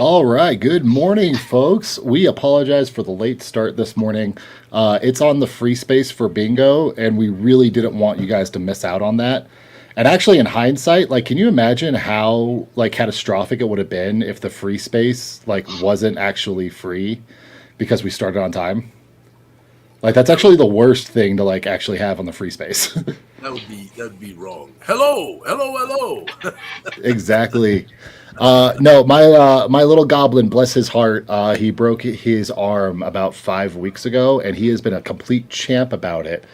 All right. Good morning, folks. We apologize for the late start this morning. It's on the free space for bingo, and we really didn't want you guys to miss out on that. And actually, in hindsight, like, can you imagine how like catastrophic it would have been if the free space like wasn't actually free because we started on time? Like, that's actually the worst thing to like actually have on the free space. That would be wrong. Hello. Exactly. No, my little goblin, bless his heart, he broke his arm about 5 weeks ago, and he has been a complete champ about it.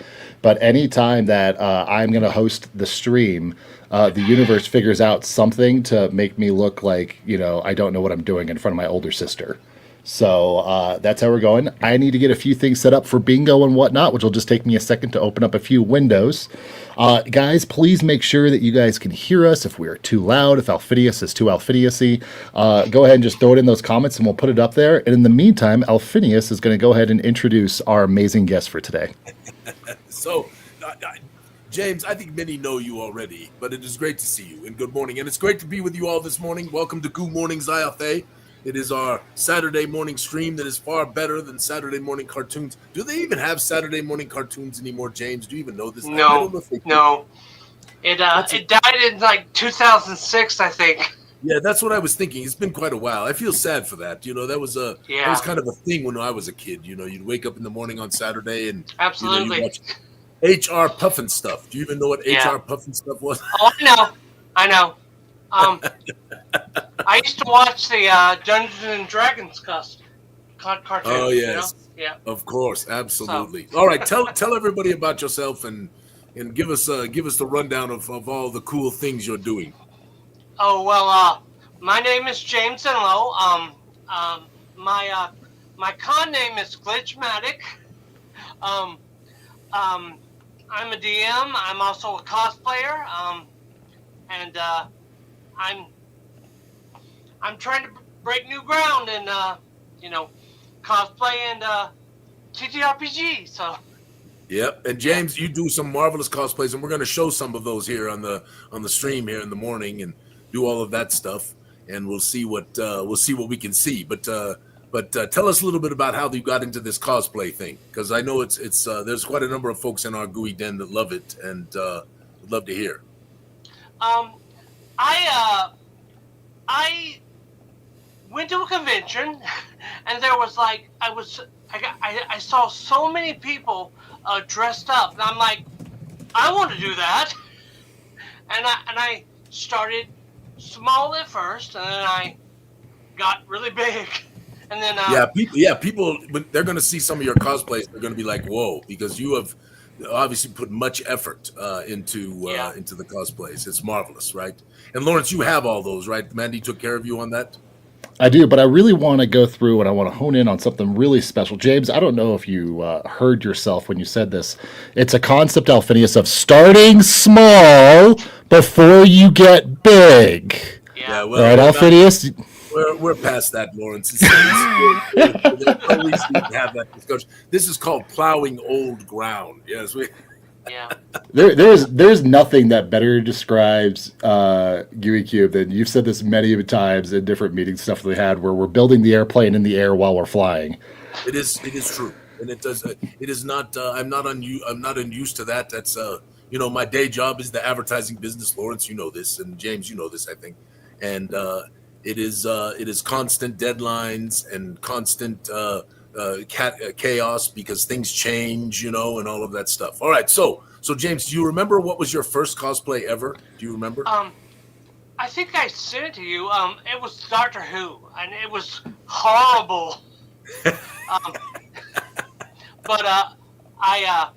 But anytime that I'm going to host the stream, the universe figures out something to make me look like, I don't know what I'm doing in front of my older sister. So that's how we're going. I need to get a few things set up for bingo and whatnot, which will just take me a second to open up a few windows. Guys, please make sure that you guys can hear us if we are too loud, if Alphinius is too Alphinius-y. Go ahead and just throw it in those comments and we'll put it up there. And in the meantime, Alphinius is going to go ahead and introduce our amazing guest for today. So, James, I think many know you already, but it is great to see you, and good morning. And it's great to be with you all this morning. Welcome to Goo Morning, Zyathé. It is our Saturday morning stream that is far better than Saturday morning cartoons. Do they even have Saturday morning cartoons anymore, James? Do you even know this? No. It died in like 2006, I think. Yeah, that's what I was thinking. It's been quite a while. I feel sad for that. That was kind of a thing when I was a kid. You'd wake up in the morning on Saturday and absolutely you'd watch HR Puffin stuff. Do you even know what HR Puffin stuff was? Oh, I know. I used to watch the Dungeons and Dragons cartoon. Oh yes, yeah, of course, absolutely. So. All right, tell everybody about yourself and give us the rundown of all the cool things you're doing. Oh well, my name is James Enelow. My con name is Glitchmatic. I'm a DM. I'm also a cosplayer. And I'm trying to break new ground in cosplay and TTRPG. So. Yep, and James, you do some marvelous cosplays, and we're going to show some of those here on the stream here in the morning, and do all of that stuff, and we'll see what we can see. But tell us a little bit about how you got into this cosplay thing, because I know it's there's quite a number of folks in our Gooey Den that love it, and would love to hear. I went to a convention, and there was like I saw so many people dressed up, and I'm like, I want to do that, and I started small at first, and then I got really big, and then people when they're going to see some of your cosplays, they're going to be like, whoa, because you have obviously put much effort into the cosplays. It's marvelous, right? And Lawrence, you have all those, right? Mandy took care of you on that? I do, but I really want to go through and I want to hone in on something really special. James, I don't know if you heard yourself when you said this. It's a concept, Alphinius, of starting small before you get big. Yeah. Well, all right, Alphinius? We're past that, Lawrence. There's no reason to have that discussion. This is called plowing old ground. Yes, Yeah. There's nothing that better describes Gooey Cube than you've said this many times in different meetings stuff we had where we're building the airplane in the air while we're flying. It is true, and it does. It is not. I'm not unused to that. That's my day job is the advertising business. Lawrence, you know this, and James, you know this, I think, and it is constant deadlines and constant chaos because things change, and all of that stuff. All right, so James, do you remember what was your first cosplay ever? Do you remember? I think I sent it to you. It was Doctor Who, and it was horrible. But I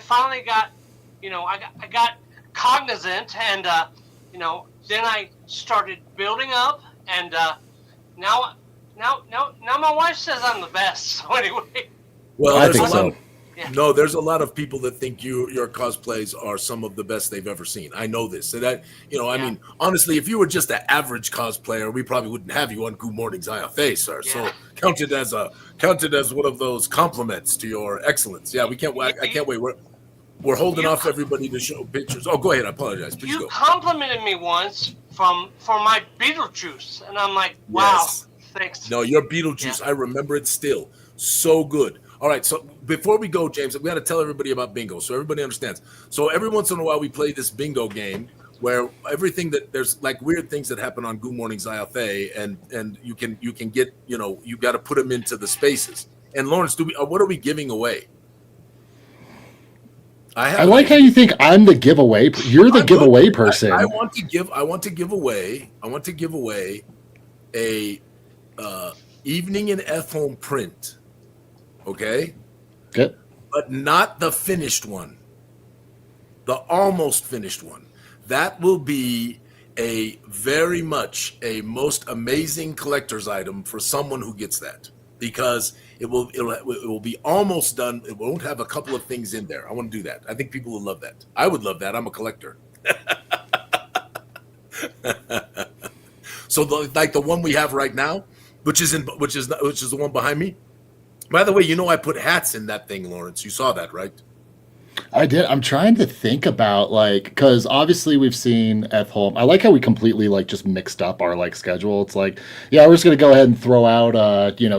finally got, I got cognizant, and then I started building up, and now my wife says I'm the best. So anyway. Well, I think so. No, there's a lot of people that think your cosplays are some of the best they've ever seen. I know this. So that, I mean, honestly, if you were just an average cosplayer, we probably wouldn't have you on Goo Morning's Zyathé, sir. Yeah. So counted as one of those compliments to your excellence. Yeah, I can't wait. We're holding off everybody to show pictures. Oh, go ahead. I apologize. Please you go. complimented me once for my Beetlejuice, and I'm like, wow. Thanks. No, your Beetlejuice, Yeah. I remember it still. So good. All right, so before we go, James, we got to tell everybody about bingo so everybody understands. So every once in a while we play this bingo game where everything that there's like weird things that happen on Goo Morning Zyathé, and you can get, you got to put them into the spaces. And Lawrence, what are we giving away? I like how you think I'm the giveaway. You're the giveaway person. I want to give away a evening in F home print. Okay. Good. But not the finished one. The almost finished one. That will be a very much a most amazing collector's item for someone who gets that, because it will be almost done. It won't have a couple of things in there. I want to do that. I think people will love that. I would love that. I'm a collector. So like the one we have right now, which is the one behind me. By the way, I put hats in that thing, Lawrence. You saw that, right? I did. I'm trying to think about because obviously we've seen F home. I like how we completely just mixed up our schedule. It's like, yeah, we're just gonna go ahead and throw out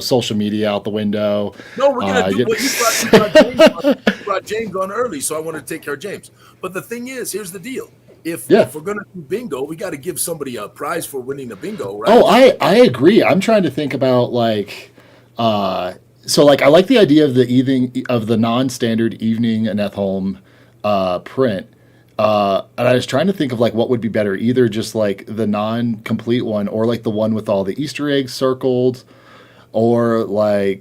social media out the window. No, we're gonna do. You brought James on early, so I wanted to take care of James. But the thing is, here's the deal: if we're gonna do bingo, we got to give somebody a prize for winning a bingo, right? Oh, I agree. I'm trying to think about So I like the idea of the non-standard evening and at home print, and I was trying to think of what would be better, either just the non-complete one, or the one with all the Easter eggs circled, or I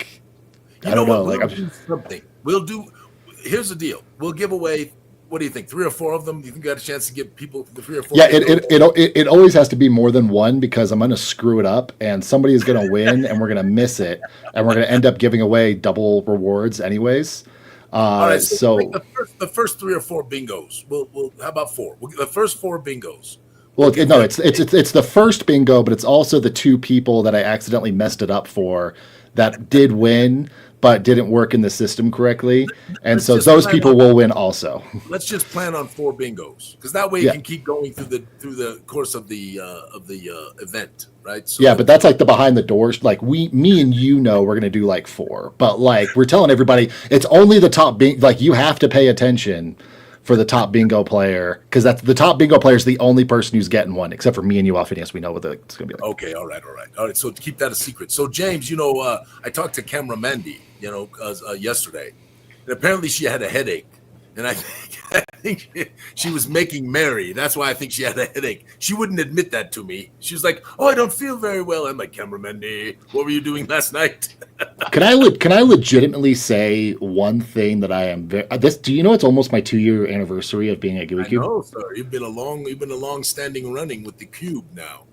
don't know. We'll do something. Here's the deal. We'll give away. What do you think? 3 or 4 of them? You think you got a chance to give people the 3 or 4? Yeah, it always has to be more than one, because I'm going to screw it up and somebody is going to win and we're going to miss it, and we're going to end up giving away double rewards anyways. All right, so the first 3 or 4 bingos. We'll how about 4? The first 4 bingos. Well, it's the first bingo, but it's also the 2 people that I accidentally messed it up for that did win, but didn't work in the system correctly, and so those people will win also. Let's just plan on 4 bingos, because that way you can keep going through the course of the event, right? So, yeah, but that's the behind the doors. Me and we're gonna do 4, but we're telling everybody it's only the top bingo. You have to pay attention for the top bingo player, because that's the top bingo player is the only person who's getting one, except for me and you, Alphinius. We know what it's going to be like. Okay, all right. So keep that a secret. So James, I talked to camera Mandy, yesterday, and apparently she had a headache, and I think she was making merry. That's why I think she had a headache. She wouldn't admit that to me. She was like, "Oh, I don't feel very well." I'm like, "Camera Mandy, what were you doing last night?" Can I legitimately say one thing that I am very do you know it's almost my 2-year anniversary of being at Gooey Cube? I know, sir. You've been a long standing running with the Cube now.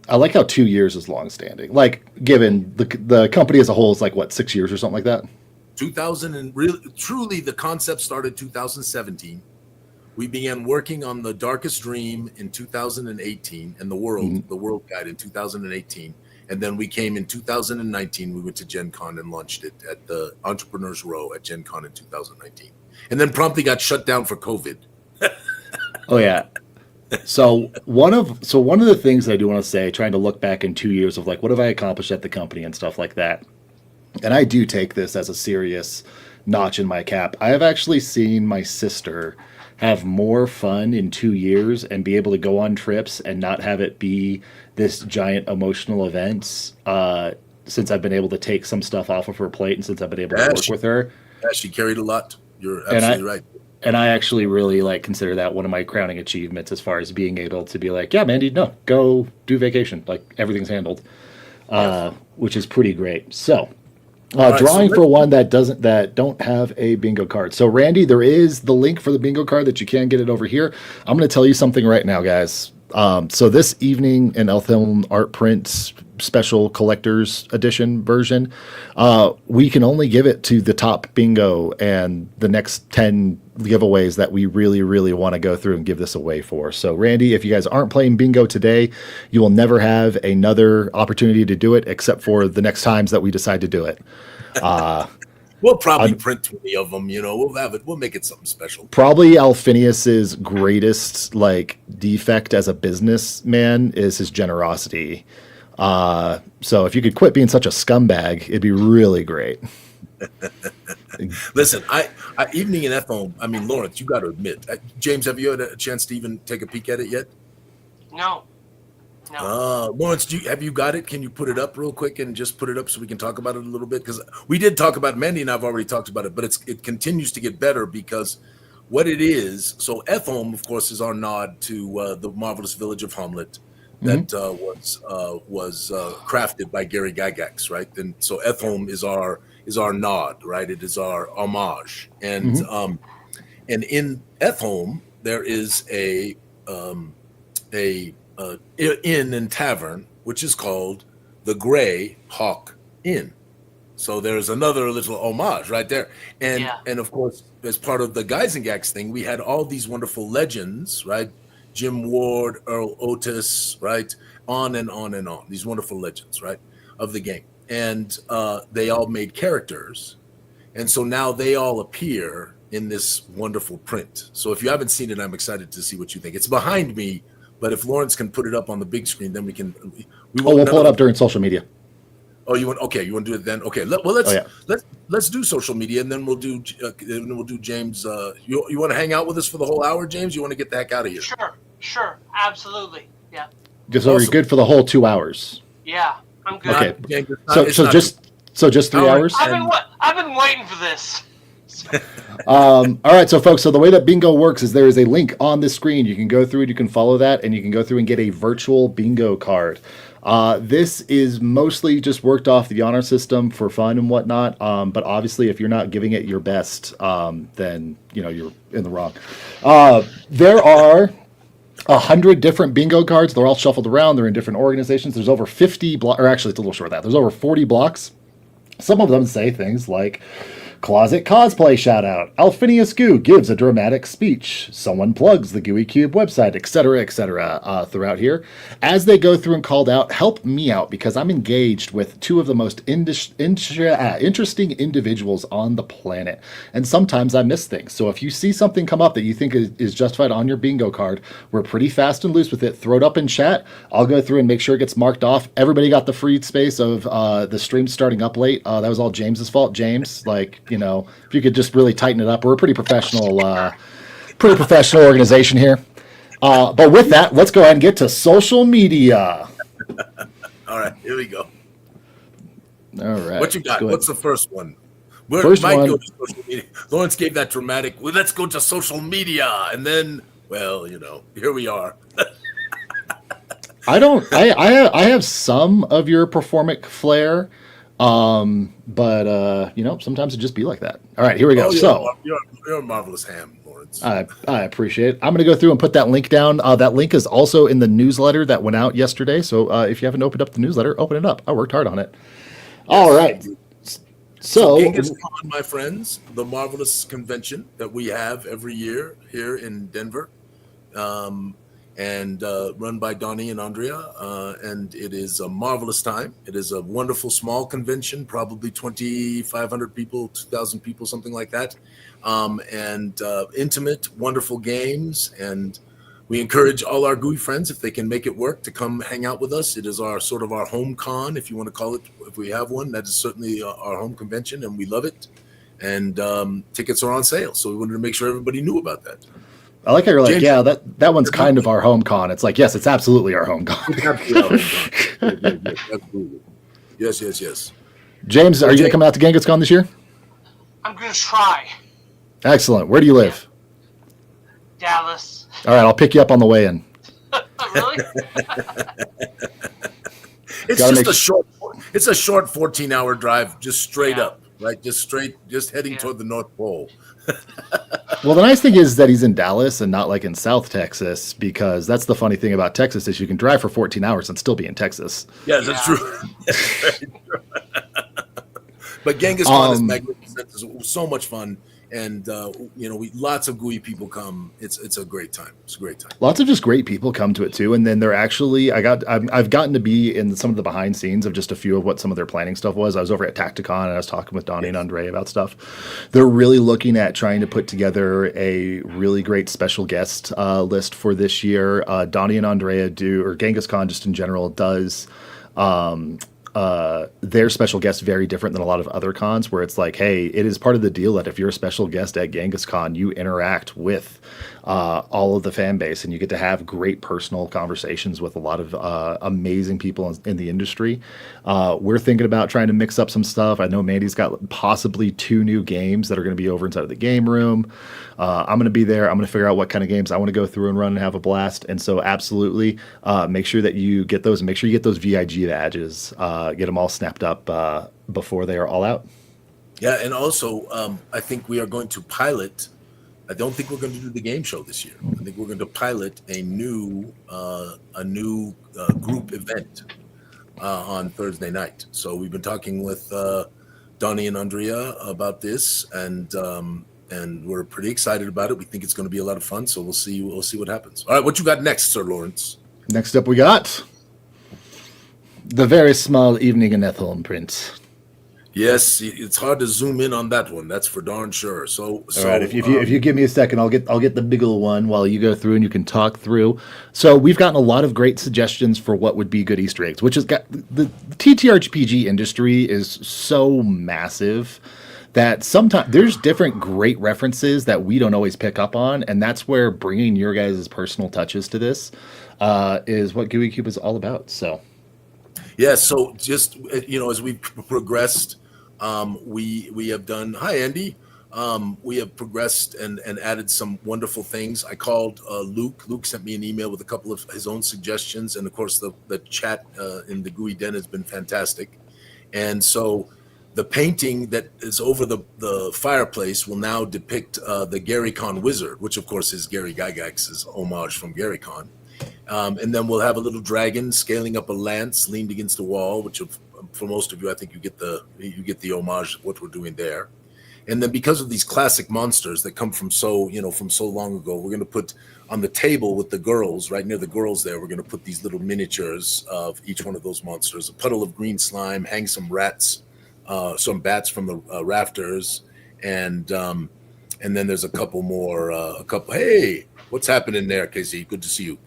I like how 2 years is long standing. Given the company as a whole is 6 years or something like that. 2000 and truly the concept started 2017. We began working on the Darkest Dream in 2018 and the World Guide in 2018. And then we came in 2019. We went to Gen Con and launched it at the Entrepreneurs Row at Gen Con in 2019. And then promptly got shut down for COVID. Oh, yeah. So one of the things that I do want to say, trying to look back in 2 years of what have I accomplished at the company and stuff like that. And I do take this as a serious notch in my cap. I have actually seen my sister have more fun in 2 years and be able to go on trips and not have it be this giant emotional events, since I've been able to take some stuff off of her plate, and since I've been able to work with her. Yeah, she carried a lot. You're absolutely right. And I actually really consider that one of my crowning achievements, as far as being able to be yeah, Mandy, no, go do vacation. Everything's handled, which is pretty great. So, drawing for one that don't have a bingo card. So Randy, there is the link for the bingo card that you can get it over here. I'm going to tell you something right now, guys. So this evening in Eltham art prints special collector's edition version, we can only give it to the top bingo and the next 10 giveaways that we really, really want to go through and give this away for. So Randy, if you guys aren't playing bingo today, you will never have another opportunity to do it, except for the next times that we decide to do it. We'll probably print 20 of them, we'll have it. We'll make it something special. Probably Alphinius's greatest defect as a businessman is his generosity. So if you could quit being such a scumbag, it'd be really great. Listen, I evening in F-home. I mean, Lawrence, you got to admit, James, have you had a chance to even take a peek at it yet? No. No. Lawrence, have you got it? Can you put it up real quick and just put it up so we can talk about it a little bit? Because we did talk about Mandy and I've already talked about it, but it continues to get better because what it is. So F-home, of course, is our nod to the marvelous village of Hamlet that was crafted by Gary Gygax, right? And so F-home is our nod, right? It is our homage, and in F-home there is a inn and tavern which is called the Grey Hawk Inn. So there's another little homage right there, and of course, as part of the Geisengax thing, we had all these wonderful legends, right? Jim Ward, Earl Otis, right? On and on and on. These wonderful legends, right, of the game. And they all made characters. And so now they all appear in this wonderful print. So if you haven't seen it, I'm excited to see what you think. It's behind me, but if Lawrence can put it up on the big screen, then we can. We'll pull it up during social media. Oh, you want to do it then? Okay. Let's do social media, and then we'll do James. You want to hang out with us for the whole hour, James? You want to get the heck out of here? Sure, absolutely, yeah. So awesome. You're good for the whole 2 hours. Yeah, I'm good. Okay. James, so just 3 hours. I've been waiting for this. All right, so folks, so the way that bingo works is there is a link on this screen. You can go through it, you can follow that, and you can go through and get a virtual bingo card. This is mostly just worked off the honor system for fun and whatnot. But obviously, if you're not giving it your best, then you're in the wrong. There are 100 different bingo cards. They're all shuffled around. They're in different organizations. There's over 50 blocks, or actually, it's a little short of that. There's over 40 blocks. Some of them say things like Closet Cosplay shout out. Alphinius Goo gives a dramatic speech. Someone plugs the Gooey Cube website, etc., throughout here. As they go through and called out, help me out because I'm engaged with two of the most interesting individuals on the planet. And sometimes I miss things. So if you see something come up that you think is justified on your bingo card, we're pretty fast and loose with it. Throw it up in chat. I'll go through and make sure it gets marked off. Everybody got the free space of the stream starting up late. That was all James's fault. James, if you could just really tighten it up. We're a pretty professional organization here. But with that, let's go ahead and get to social media. All right, here we go. All right. What you got? What's the first one? Go to social media. Lawrence gave that dramatic, well, let's go to social media. And then, here we are. I have some of your performic flair. But sometimes it just be like that. All right, here we go. You're a marvelous ham, Lawrence. I appreciate it. I'm going to go through and put that link down. That link is also in the newsletter that went out yesterday. So if you haven't opened up the newsletter, open it up. I worked hard on it. Yes. All right. So Genghis Con, my friends, the marvelous convention that we have every year here in Denver. And run by Donnie and Andrea, and it is a marvelous time. It is a wonderful small convention, probably 2,500 people, 2,000 people, something like that, and intimate, wonderful games. And we encourage all our Gooey friends, if they can make it work, to come hang out with us. It is our sort of our home con, if you want to call it, if we have one. That is certainly our home convention, and we love it. And tickets are on sale, so we wanted to make sure everybody knew about that. I like how you're like, James, that one's kind of our home con. It's like, yes, it's absolutely our home con. Absolutely. Yes. James, are you going to come out to Genghis Con this year? I'm going to try. Excellent. Where do you live? Dallas. All right, I'll pick you up on the way in. Really? It's a short 14-hour drive, just straight up, right? Just heading toward the North Pole. Well, the nice thing is that he's in Dallas and not like in South Texas, because that's the funny thing about Texas is you can drive for 14 hours and still be in Texas. Yeah, that's true. But Genghis Khan is magnificent. It's so much fun. And, lots of Gooey people come. It's a great time. It's a great time. Lots of just great people come to it, too. And then they're actually, I've gotten to be in some of the behind scenes of just a few of what some of their planning stuff was. I was over at Tacticon and I was talking with Donnie and Andre about stuff. They're really looking at trying to put together a really great special guest list for this year. Donnie and Andrea or Genghis Khan just in general does their special guests very different than a lot of other cons, where it's like, hey, it is part of the deal that if you're a special guest at Genghis Con, you interact with all of the fan base, and you get to have great personal conversations with a lot of amazing people in the industry. We're thinking about trying to mix up some stuff. I know Mandy's got possibly 2 new games that are going to be over inside of the game room. I'm going to be there. I'm going to figure out what kind of games I want to go through and run and have a blast. And so absolutely make sure that you get those. Make sure you get those VIG badges. Get them all snapped up before they are all out. Yeah, and also I think we are going to pilot. I don't think we're going to do the game show this year. I think we're going to pilot a new group event on Thursday night. So we've been talking with Donnie and Andrea about this, and we're pretty excited about it. We think it's going to be a lot of fun. So we'll see what happens. All right, what you got next, Sir Lawrence? Next up, we got the very small Evening in Ethelm print. Yes, it's hard to zoom in on that one. That's for darn sure. So all right, if you give me a second, I'll get the bigger one while you go through and you can talk through. So we've gotten a lot of great suggestions for what would be good Easter eggs, which is the TTRPG industry is so massive that sometimes there's different great references that we don't always pick up on, and that's where bringing your guys' personal touches to this is what Gooey Cube is all about. So yeah, so just as we've progressed. We have done. Hi, Andy. We have progressed and added some wonderful things. I called Luke. Luke sent me an email with a couple of his own suggestions, and of course, the chat in the Gooey Den has been fantastic. And so, the painting that is over the fireplace will now depict the Gary Con wizard, which of course is Gary Gygax's homage from Gary Con. And then we'll have a little dragon scaling up a lance leaned against a wall, which for most of you, I think you get the homage of what we're doing there. And then because of these classic monsters that come from so long ago, we're going to put on the table with the girls, right near the girls there, we're going to put these little miniatures of each one of those monsters, a puddle of green slime, hang some bats from the rafters, and then there's a couple more, hey, what's happening there, KC? Good to see you.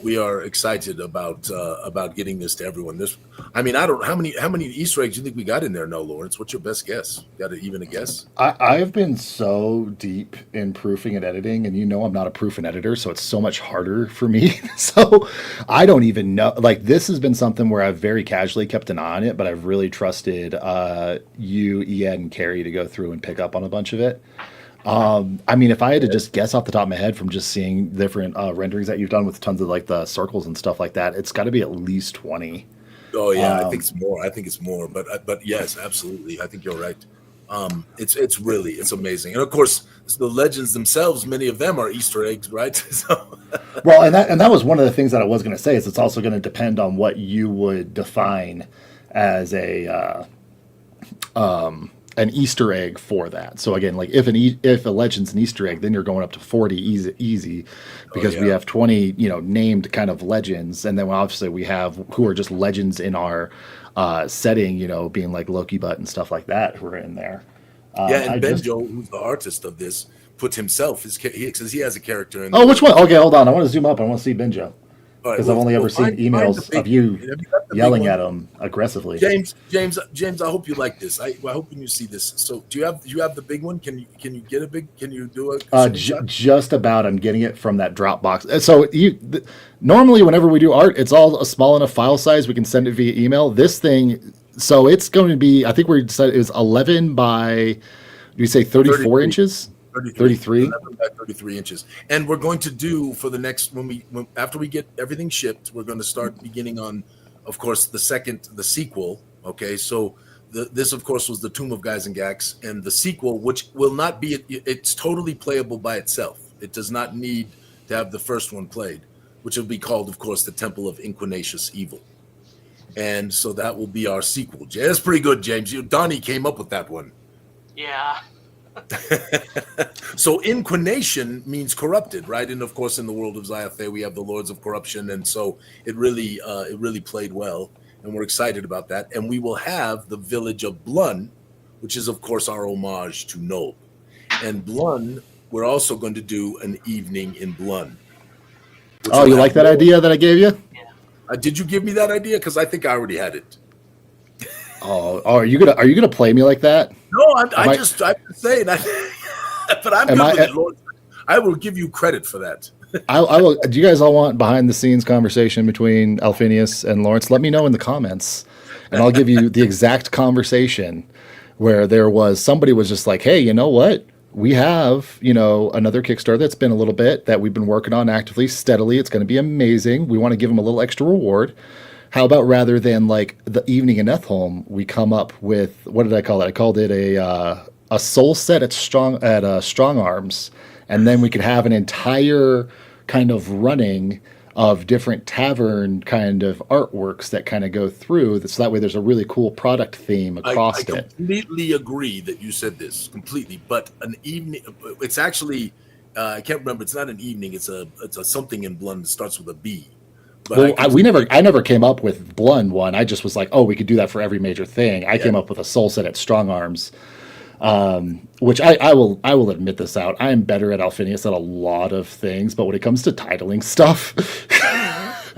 We are excited about getting this to everyone. How many Easter eggs do you think we got in there? No, Lawrence, what's your best guess? Got even a guess? I've been so deep in proofing and editing, and I'm not a proof and editor, so it's so much harder for me. So I don't even know. Like, this has been something where I've very casually kept an eye on it, but I've really trusted you, Ian, and Carrie to go through and pick up on a bunch of it. If I had to just guess off the top of my head from just seeing different renderings that you've done with tons of like the circles and stuff like that, it's got to be at least 20. Oh yeah, I think it's more. But yes, absolutely. I think you're right. It's amazing, and of course the legends themselves. Many of them are Easter eggs, right? So. Well, and that was one of the things that I was going to say is it's also going to depend on what you would define as an Easter egg for that. So again, like if a legend's an Easter egg, then you're going up to 40 easy because we have 20, named kind of legends. And then obviously we have who are just legends in our setting, being like Loki Butt and stuff like that who are in there. And Benjo, who's the artist of this, put himself, because he has a character in which one? Okay, hold on. I want to zoom up. I want to see Benjo. Because I've only ever seen emails of you yelling at him aggressively. James, I hope you like this. I hope when you see this. So, do you have the big one? Can you get a big? Can you do a? Just about. I'm getting it from that Dropbox. So normally whenever we do art, it's all a small enough file size we can send it via email. This thing, so it's going to be. I think we decided it was 11 by. Do you say 34 inches? 33 by 33 inches, and we're going to do for the next after we get everything shipped, we're going to start beginning on, of course, the sequel. Okay, so this of course was the Tomb of Guys and Gax, and the sequel, which will not be, it's totally playable by itself. It does not need to have the first one played, which will be called, of course, the Temple of Inquinacious Evil, and so that will be our sequel. That's pretty good, James. Donnie came up with that one. Yeah. So inquination means corrupted, right? And of course, in the world of Zyathé, we have the Lords of Corruption, and so it really played well, and we're excited about that. And we will have the village of Blun, which is of course our homage to Nob. And Blun, we're also going to do an evening in Blun. Oh, you like that idea that I gave you? Yeah. Did you give me that idea? Because I think I already had it. Oh, are you gonna play me like that? No, I'm just saying. But I'm good with it, Lord. I will give you credit for that. I will. Do you guys all want behind the scenes conversation between Alphinius and Lawrence? Let me know in the comments, and I'll give you the exact conversation where somebody was just like, "Hey, you know what? We have, another Kickstarter that's been a little bit that we've been working on actively, steadily. It's going to be amazing. We want to give them a little extra reward. How about rather than like the evening in Ethholm, we come up with, what did I call it? I called it a soul set at Strong Arms, and then we could have an entire kind of running of different tavern kind of artworks that kind of go through. So that way there's a really cool product theme across it. I completely agree that you said this completely, but an evening, it's actually, I can't remember. It's not an evening. It's a something in Blund that starts with a B. But I never came up with Blund one. I just was like, oh, we could do that for every major thing. I came up with a soul set at Strong Arms, which I will admit this out. I am better at Alphinius at a lot of things, but when it comes to titling stuff,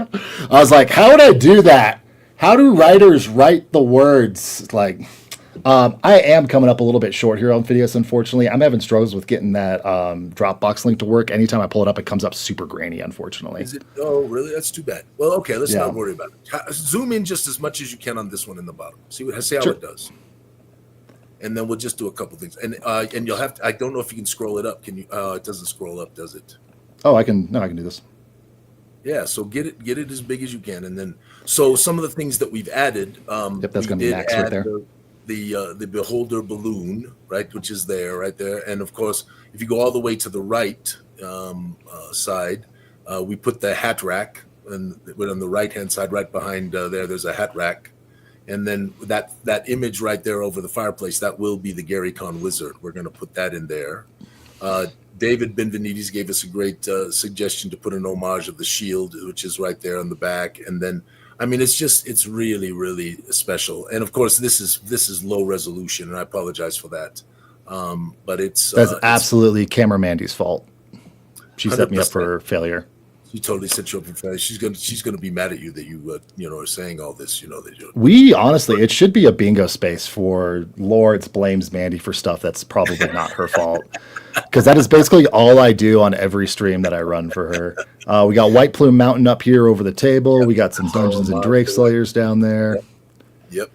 I was like, how would I do that? How do writers write the words? Like, I am coming up a little bit short here on Alphinius, unfortunately. I'm having struggles with getting that Dropbox link to work. Anytime I pull it up, it comes up super grainy, unfortunately. Is it? Oh, really? That's too bad. Well, okay, let's not worry about it. Zoom in just as much as you can on this one in the bottom. See how it does. And then we'll just do a couple things. And you'll have to, I don't know if you can scroll it up. Can you? It doesn't scroll up, does it? Oh, I can do this. Yeah, so get it as big as you can. And then, so some of the things that we've added, that's going to be next right there. The beholder balloon, right, which is right there, and of course, if you go all the way to the right side, we put the hat rack, and on the right hand side, right behind there's a hat rack, and then that image right there over the fireplace, that will be the Gary Con wizard. We're going to put that in there. David Benvenides gave us a great suggestion to put an homage of the shield, which is right there on the back, and then. I mean, it's really, really special. And of course, this is low resolution, and I apologize for that. But that's absolutely Camera Mandy's fault. She set me up for failure. She totally set you up for failure. She's gonna be mad at you that you are saying all this. We honestly, it should be a bingo space for Lords blames Mandy for stuff that's probably not her fault. Because that is basically all I do on every stream that I run for her. We got White Plume Mountain up here over the table. Yep. We got some Dungeons and Drake Slayers down there. Yep.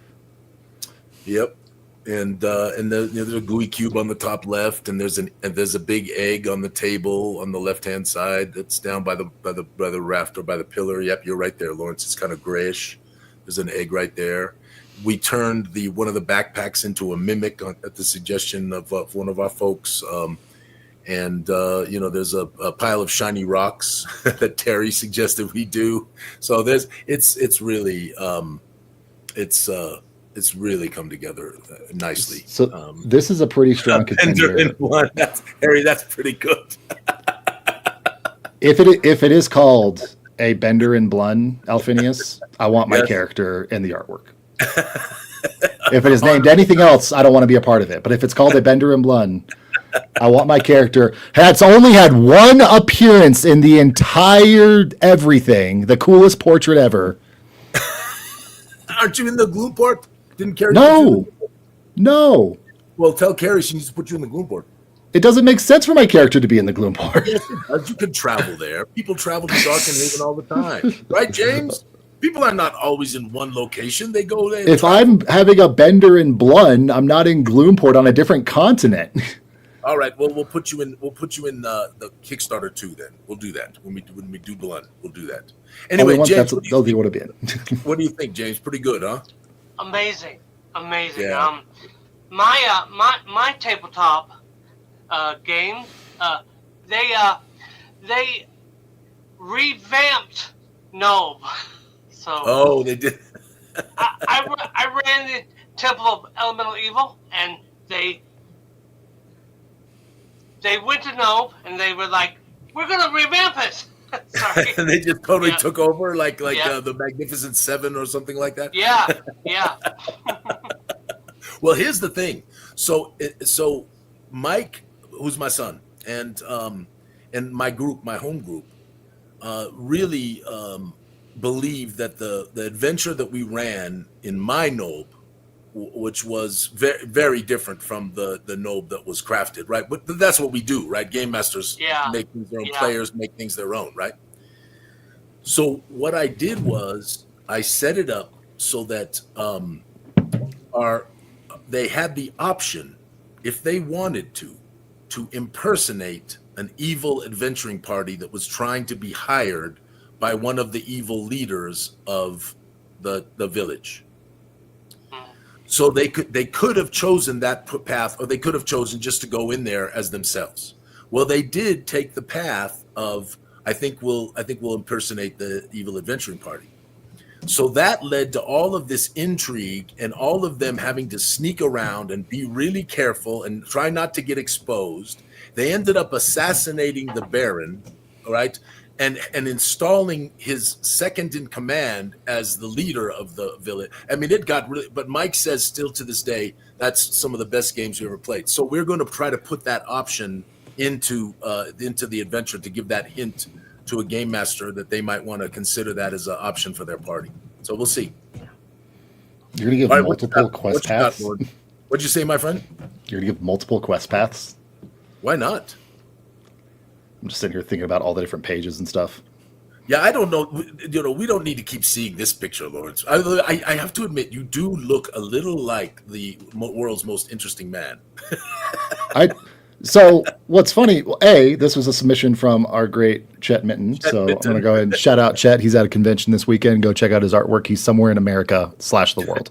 And there's a Gooey Cube on the top left, and there's a big egg on the table on the left hand side that's down by the raft or by the pillar. Yep, you're right there, Lawrence. It's kind of grayish. There's an egg right there. We turned one of the backpacks into a mimic at the suggestion of one of our folks. And there's a pile of shiny rocks that Terry suggested we do. So it's really come together nicely. So this is a pretty strong contender. Harry, that's pretty good. If it is called a Bender in Blund, Alphinius, I want my character in the artwork. If it is named anything else, I don't want to be a part of it. But if it's called a Bender in Blund, I want my character. It's only had one appearance in the entire everything. The coolest portrait ever. Aren't you in the gloom port? Didn't Carrie? No. Well, tell Carrie she needs to put you in the gloom port. It doesn't make sense for my character to be in the gloom port. Yes, it does. You can travel there. People travel to Darkenhaven all the time, right, James? People are not always in one location. They go there. If I'm having a Bender in Blund, I'm not in Gloomport on a different continent. All right. Well, we'll put you in the Kickstarter 2 then. We'll do that when we do Blund. We'll do that. Anyway, James, what do you think, James? Pretty good, huh? Amazing. Yeah. My tabletop game, they revamped Nob. So they did. I ran the Temple of Elemental Evil, and they went to Nob, and they were like, "We're gonna revamp it." Sorry. And they just totally took over, like the Magnificent Seven or something like that. Yeah. Well, here's the thing. So Mike, who's my son, and my group, my home group, really believe that the adventure that we ran in my Nob, which was very, very different from the Nob that was crafted, right? But that's what we do, right? Game masters make things their own, players make things their own, right? So what I did was I set it up so that they had the option, if they wanted to impersonate an evil adventuring party that was trying to be hired by one of the evil leaders of the village. So they could have chosen that path, or they could have chosen just to go in there as themselves. Well, they did take the path of I think we'll impersonate the evil adventuring party. So that led to all of this intrigue and all of them having to sneak around and be really careful and try not to get exposed. They ended up assassinating the Baron, right? And installing his second in command as the leader of the village. I mean, it got really, but Mike says still to this day, that's some of the best games we ever played. So we're going to try to put that option into the adventure to give that hint to a game master that they might want to consider that as an option for their party. So we'll see. You're going to give multiple quest paths? What'd you say, my friend? You're going to give multiple quest paths? Why not? I'm just sitting here thinking about all the different pages and stuff. Yeah, I don't know. You know, we don't need to keep seeing this picture, Lawrence. I have to admit, you do look a little like the world's most interesting man. So what's funny, well, this was a submission from our great Chet Minton. So I'm going to go ahead and shout out Chet. He's at a convention this weekend. Go check out his artwork. He's somewhere in America / the world.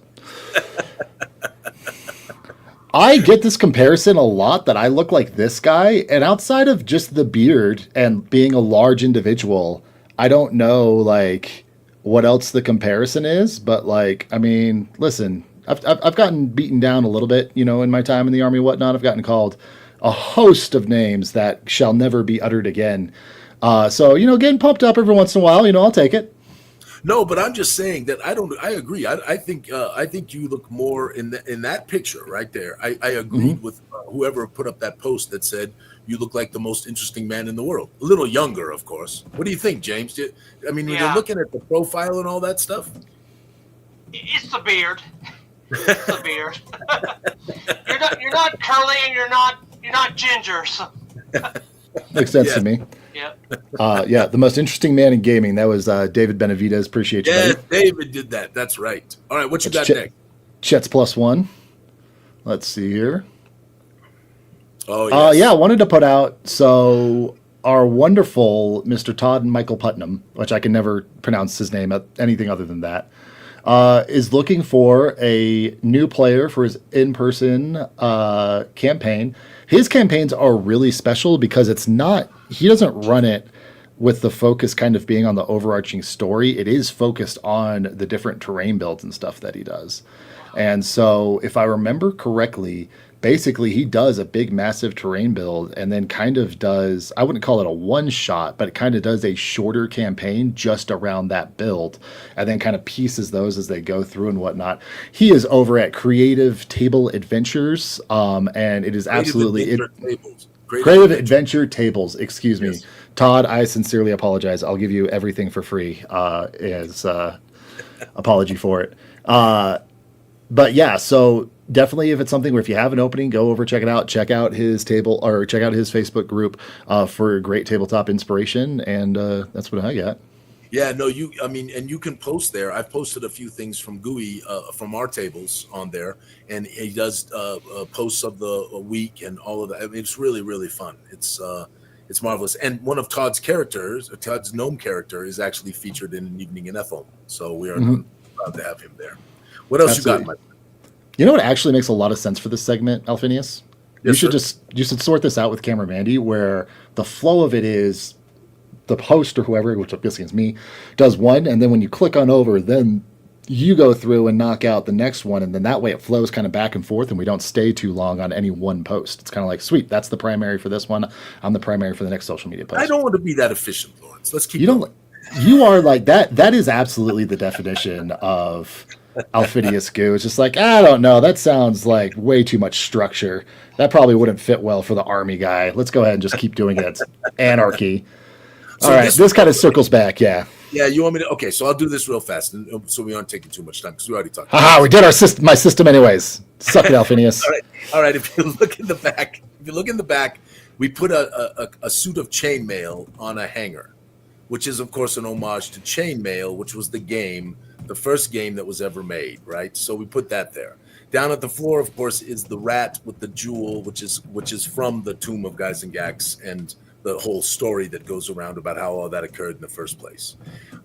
I get this comparison a lot that I look like this guy. And outside of just the beard and being a large individual, I don't know like what else the comparison is. But like, I mean, listen, I've gotten beaten down a little bit, you know, in my time in the army and whatnot. I've gotten called a host of names that shall never be uttered again. So, you know, getting pumped up every once in a while, you know, I'll take it. No, but I'm just saying that I agree. I think you look more in that picture right there. I agreed with whoever put up that post that said you look like the most interesting man in the world. A little younger, of course. What do you think, James? I mean, when you're looking at the profile and all that stuff. It's the beard. It's the beard. You're not curly and you're not ginger. So. Makes sense to me. Yeah. The most interesting man in gaming. That was David Benavidez. Appreciate you. Yeah, David did that. That's right. All right, what you got next? Chet's +1. Let's see here. Oh, yes. I wanted to put out, so our wonderful Mr. Todd and Michael Putnam, which I can never pronounce his name anything other than that, is looking for a new player for his in-person campaign. His campaigns are really special because he doesn't run it with the focus kind of being on the overarching story. It is focused on the different terrain builds and stuff that he does. And so if I remember correctly, basically he does a big, massive terrain build and then kind of does, I wouldn't call it a one shot, but it kind of does a shorter campaign just around that build and then kind of pieces those as they go through and whatnot. He is over at Creative Table Adventures. And it is absolutely Creative Adventure Tables. Excuse me, Todd, I sincerely apologize. I'll give you everything for free as apology for it. But yeah, so definitely if it's something where if you have an opening, go over, check it out. Check out his table or check out his Facebook group for great tabletop inspiration. And that's what I got. Yeah, no, and you can post there. I've posted a few things from Gooey from our tables on there, and he does posts of the week and all of that. I mean, it's really, really fun. It's marvelous. And one of Todd's characters, Todd's gnome character, is actually featured in An Evening in Ethel. So we are proud to have him there. What else you got, Mike? You know what actually makes a lot of sense for this segment, Alphinius? Yes, you should sort this out with Camera Mandy, where the flow of it is the host or whoever, which I'm guessing is me, does one, and then when you click on over, then you go through and knock out the next one, and then that way it flows kind of back and forth, and we don't stay too long on any one post. It's kind of like, sweet, that's the primary for this one. I'm the primary for the next social media post. I don't want to be that efficient, Lawrence. Let's keep going. You are like that. That is absolutely the definition of Alphinius Goo. It's just like, I don't know. That sounds like way too much structure. That probably wouldn't fit well for the army guy. Let's go ahead and just keep doing it. It's anarchy. All right. This kind of circles back. Yeah. Yeah, you want me to? Okay, so I'll do this real fast, and so we aren't taking too much time because we already talked. Haha, we did my system anyways. Suck it, Alphinius. All right. If you look in the back, we put a suit of chainmail on a hanger, which is of course an homage to Chainmail, which was the first game that was ever made, right? So we put that there. Down at the floor, of course, is the rat with the jewel, which is from the Tomb of Guys and Gax and the whole story that goes around about how all that occurred in the first place.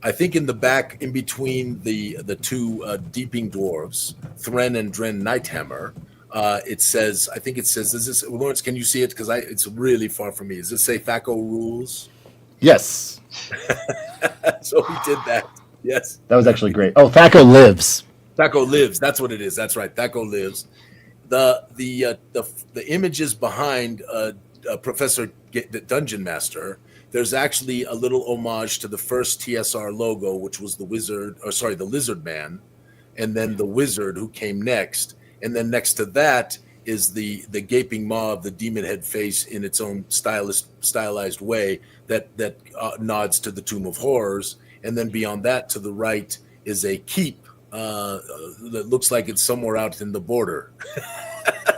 I think in the back, in between the two deeping dwarves, Thren and Dren Nighthammer, it says, is this, Lawrence, can you see it? Because it's really far from me. Does it say Thaco rules? Yes. So we did that. Yes. That was actually great. Oh, Thaco lives. Thaco lives. That's what it is. That's right. Thaco lives. The images behind Professor the Dungeon Master, there's actually a little homage to the first TSR logo, which was the Lizard Man, and then the Wizard who came next. And then next to that is the gaping maw of the demon head face in its own stylized way that nods to the Tomb of Horrors. And then beyond that, to the right, is a keep that looks like it's somewhere out in the border.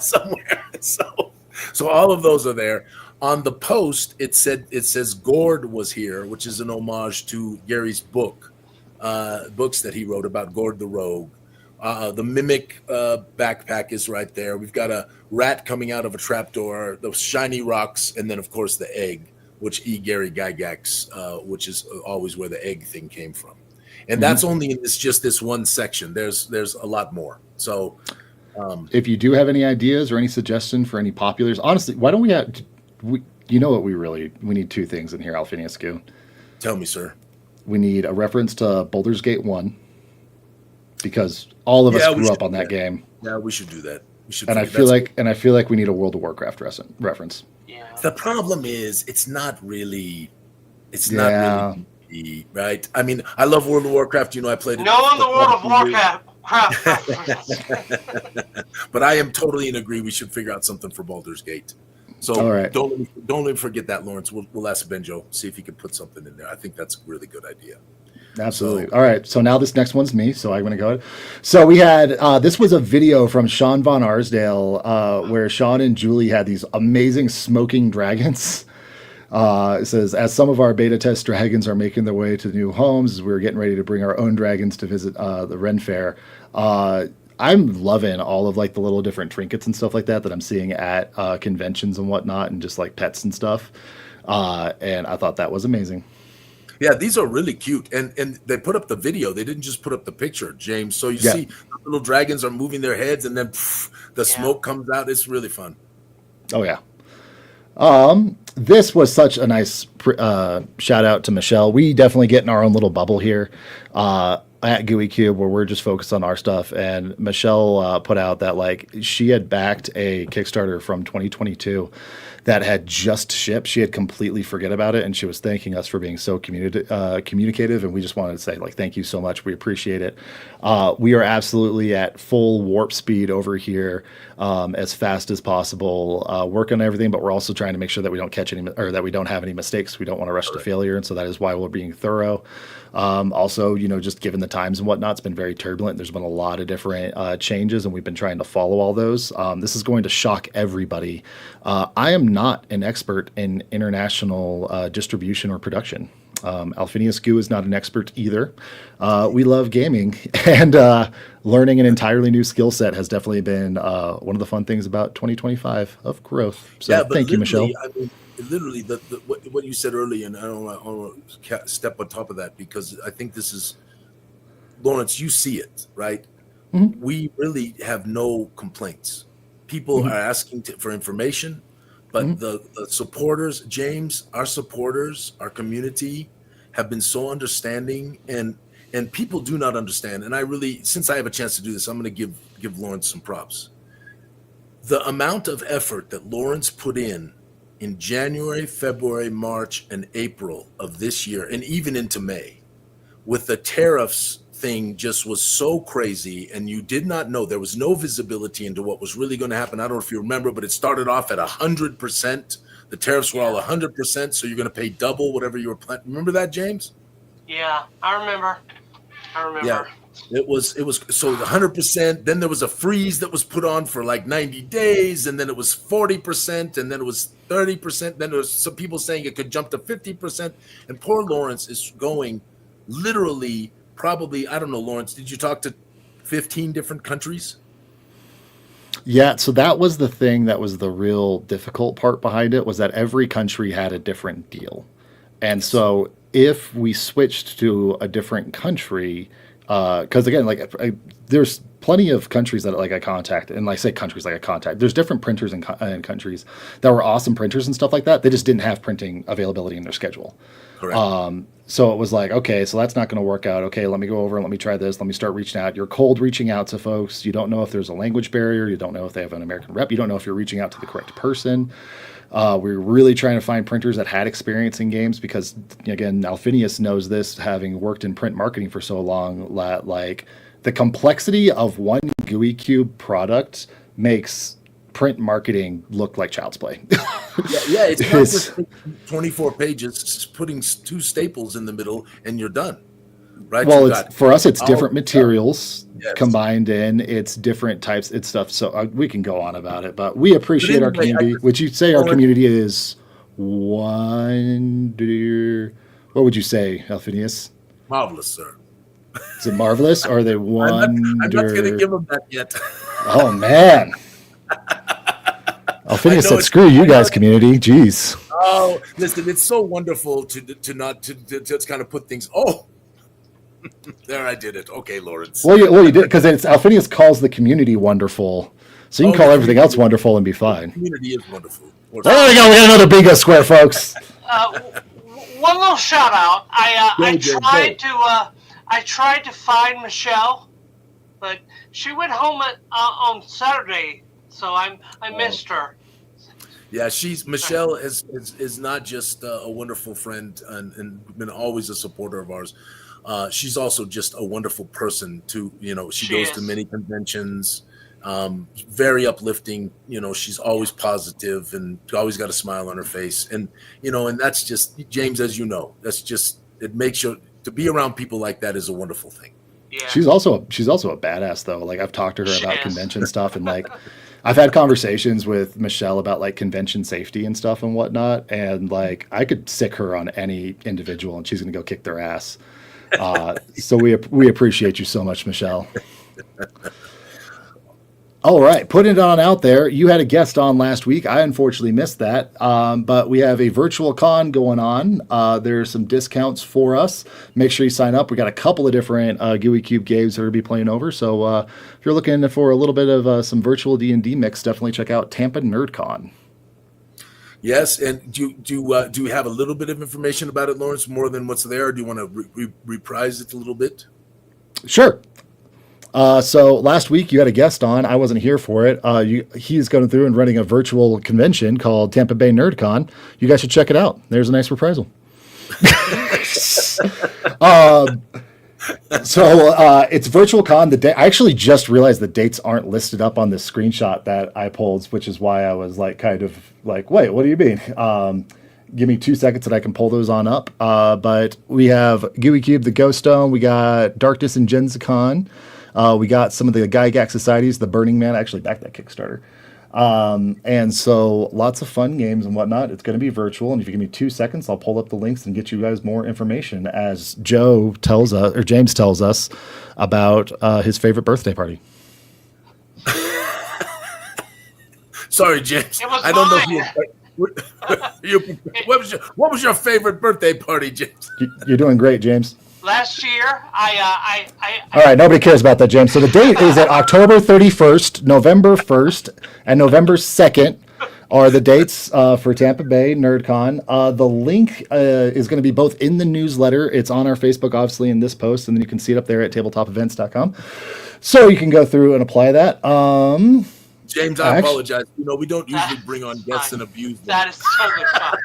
Somewhere. So all of those are there. On the post, it says Gord was here, which is an homage to Gary's books that he wrote about Gord the Rogue. The mimic backpack is right there. We've got a rat coming out of a trapdoor, those shiny rocks, and then of course the egg, which Gary Gygax, which is always where the egg thing came from. And that's only in just this one section. There's a lot more. So if you do have any ideas or any suggestion for any populars, honestly, why don't we we need two things in here, Alphinius Goo. Tell me, sir. We need a reference to Baldur's Gate 1, because all of us grew up on that game. Yeah, we should do that. I feel like we need a World of Warcraft reference. Yeah. The problem is it's not really right. I mean, I love World of Warcraft. I played it. No on the World of Warcraft. But I am totally in agree. We should figure out something for Baldur's Gate. So all right. don't let me forget that, Lawrence. We'll ask Benjo, see if he can put something in there. I think that's a really good idea. Absolutely. All right. So now this next one's me. So I'm going to go ahead. So we had, this was a video from Sean Von Arsdale, where Sean and Julie had these amazing smoking dragons. It says, as some of our beta test dragons are making their way to new homes, we're getting ready to bring our own dragons to visit the Ren Fair. I'm loving all of like the little different trinkets and stuff like that I'm seeing at conventions and whatnot, and just like pets and stuff. And I thought that was amazing. Yeah, these are really cute. And they put up the video. They didn't just put up the picture, James. So you see the little dragons are moving their heads, and then the smoke comes out. It's really fun. Oh, yeah. This was such a nice shout out to Michelle. We definitely get in our own little bubble here at Gooey Cube, where we're just focused on our stuff. And Michelle put out that like she had backed a Kickstarter from 2022 that had just shipped. She had completely forget about it, and she was thanking us for being so communicative. And we just wanted to say, like, thank you so much. We appreciate it. We are absolutely at full warp speed over here, as fast as possible, working on everything. But we're also trying to make sure that we don't catch any, or that we don't have any mistakes. We don't want to rush to failure, and so that is why we're being thorough. Also, just given the times and whatnot, it's been very turbulent. There's been a lot of different changes, and we've been trying to follow all those. This is going to shock everybody. I am not an expert in international distribution or production. Alphinius Goo is not an expert either. We love gaming, and learning an entirely new skill set has definitely been one of the fun things about 2025 of growth. So thank you, Michelle. I mean, literally, what you said earlier, and I don't want to step on top of that, because I think this is, Lawrence, you see it, right? Mm-hmm. We really have no complaints. People are asking for information, but the supporters, James, our supporters, our community have been so understanding, and people do not understand. And I really, since I have a chance to do this, I'm going to give Lawrence some props. The amount of effort that Lawrence put in January, February, March, and April of this year, and even into May, with the tariffs thing just was so crazy, and you did not know. There was no visibility into what was really going to happen. I don't know if you remember, but it started off at 100%. The tariffs were all 100%, so you're going to pay double whatever you were planning. Remember that, James? Yeah, I remember. Yeah, it was so 100%. Then there was a freeze that was put on for like 90 days, and then it was 40%, and then it was 30%. Then there was some people saying it could jump to 50%. And poor Lawrence is going literally, probably, I don't know, Lawrence, did you talk to 15 different countries? Yeah, so that was the thing that was the real difficult part behind it, was that every country had a different deal. And so if we switched to a different country, because again, like there's plenty of countries that like I contact, and I say countries like I contact. There's different printers in countries that were awesome printers and stuff like that. They just didn't have printing availability in their schedule. Correct. So it was like, okay, so that's not going to work out. Okay, let me go over and let me try this. Let me start reaching out. You're cold reaching out to folks. You don't know if there's a language barrier. You don't know if they have an American rep. You don't know if you're reaching out to the correct person. We were really trying to find printers that had experience in games because, again, Alphinius knows this, having worked in print marketing for so long, that like the complexity of one Gooey Cube product makes print marketing look like child's play. Yeah, it's not just 24 pages, just putting 2 staples in the middle and you're done. Right? Well, for us, it's different materials combined in. It's different types. It's stuff. So we can go on about it, but we appreciate our community. Would you say our community is wonder? What would you say, Alphinius? Marvelous, sir. Is it marvelous? Or are they wonder? I'm not going to give them that yet. Oh man. Alphinius said, "Screw you guys, community." Jeez. Oh, listen, it's so wonderful to just kind of put things. Oh, there I did it. Okay, Lawrence. Well, you did, because it's Alphinius calls the community wonderful, so you can call everything else wonderful and be fine. The community is wonderful. There we go. We got another bingo square, folks. One little shout out. I tried to find Michelle, but she went home on Saturday. So I missed her. Yeah, Michelle is not just a wonderful friend and been always a supporter of ours. She's also just a wonderful person too. She goes to many conventions, very uplifting. She's always positive and always got a smile on her face. And and that's just, James, as you know, that's just, it makes you, to be around people like that is a wonderful thing. Yeah. She's also a badass though. Like I've talked to her about convention stuff, and like I've had conversations with Michelle about like convention safety and stuff and whatnot. And like I could sick her on any individual and she's going to go kick their ass. So we appreciate you so much, Michelle. All right, putting it on out there. You had a guest on last week. I unfortunately missed that, but we have a virtual con going on. There's some discounts for us. Make sure you sign up. We got a couple of different Gooey Cube games that we'll be playing over. So if you're looking for a little bit of some virtual D&D mix, definitely check out Tampa NerdCon. Yes, and do you have a little bit of information about it, Lawrence, more than what's there? Or do you want to reprise it a little bit? Sure. So last week you had a guest on. I wasn't here for it. He's going through and running a virtual convention called Tampa Bay NerdCon. You guys should check it out. There's a nice reprisal. It's virtual con. I actually just realized the dates aren't listed up on this screenshot that I pulled, which is why I was like, kind of like, wait, what do you mean? Give me 2 seconds and I can pull those on up. But we have Gooey Cube, the Ghost Stone. We got Darkness and Gensicon. We got some of the Gygax Societies, the Burning Man. I actually backed that Kickstarter. And so lots of fun games and whatnot. It's going to be virtual. And if you give me 2 seconds, I'll pull up the links and get you guys more information as James tells us about his favorite birthday party. Sorry, James. I don't know if what was your favorite birthday party, James? You're doing great, James. Last year, All right, nobody cares about that, James. So the date is at October 31st, November 1st, and November 2nd are the dates for Tampa Bay NerdCon. The link is going to be both in the newsletter. It's on our Facebook, obviously, in this post, and then you can see it up there at tabletopevents.com. So you can go through and apply that. James, I apologize. We don't usually bring on guests and abuse them. that is totally fine.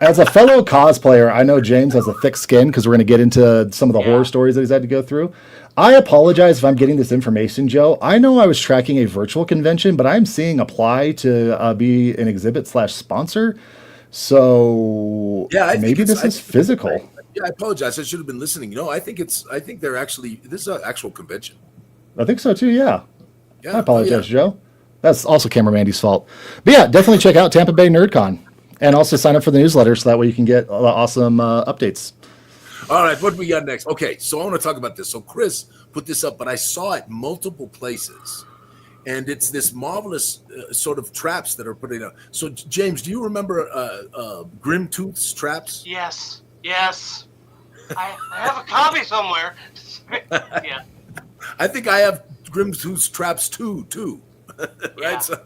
As a fellow cosplayer, I know James has a thick skin because we're going to get into some of the horror stories that he's had to go through. I apologize if I'm getting this information, Joe. I know I was tracking a virtual convention, but I'm seeing apply to be an exhibit/sponsor. So maybe this is physical. Yeah, I apologize. I should have been listening. I think they're actually, this is an actual convention. I think so too. Yeah. Yeah. I apologize, Oh, yeah. Joe. That's also Camera Mandy's fault. But yeah, definitely check out Tampa Bay NerdCon, and also sign up for the newsletter so that way you can get awesome updates. All right, what do we got next? Okay, so I want to talk about this. So Chris put this up, but I saw it multiple places, and it's this marvelous sort of traps that are putting up. So James, do you remember Grim Tooth's traps? Yes. I have a copy somewhere. Yeah. I think I have Grim Tooth's traps too. Right? Yeah.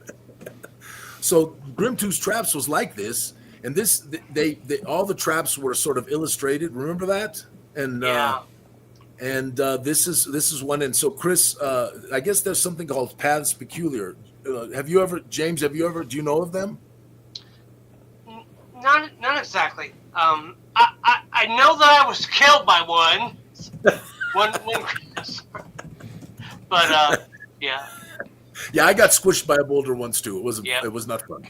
So Grim Tooth's traps was like this. And they all the traps were sort of illustrated. Remember that? And this is one. And so Chris, I guess there's something called Paths Peculiar. James? Do you know of them? Not exactly. I know that I was killed by one. But yeah. Yeah, I got squished by a boulder once too. It was not fun.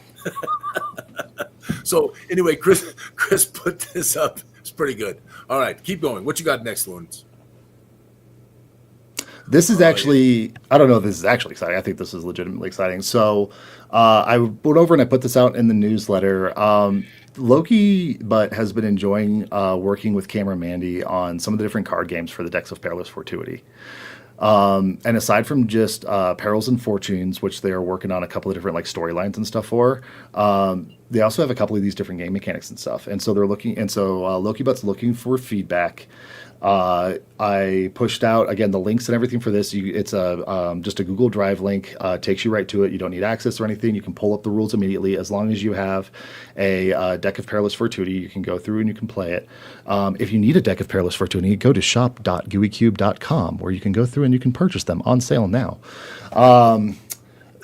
So anyway, Chris put this up. It's pretty good. All right, keep going. What you got next, Lawrence? This is actually, I don't know if this is actually exciting. I think this is legitimately exciting. So I went over and I put this out in the newsletter. Loki has been enjoying working with Camera Mandy on some of the different card games for the Decks of Perilous Fortuity. And aside from just Perils and Fortunes, which they are working on a couple of different like storylines and stuff for, they also have a couple of these different game mechanics and stuff. And so Lokibot's looking for feedback. I pushed out again the links and everything for this. It's just a Google Drive link. Takes you right to it. You don't need access or anything. You can pull up the rules immediately as long as you have a deck of Perilous Fortuity. You can go through and you can play it. If you need a deck of Perilous Fortuity, go to shop.gooeycube.com where you can go through and you can purchase them on sale now.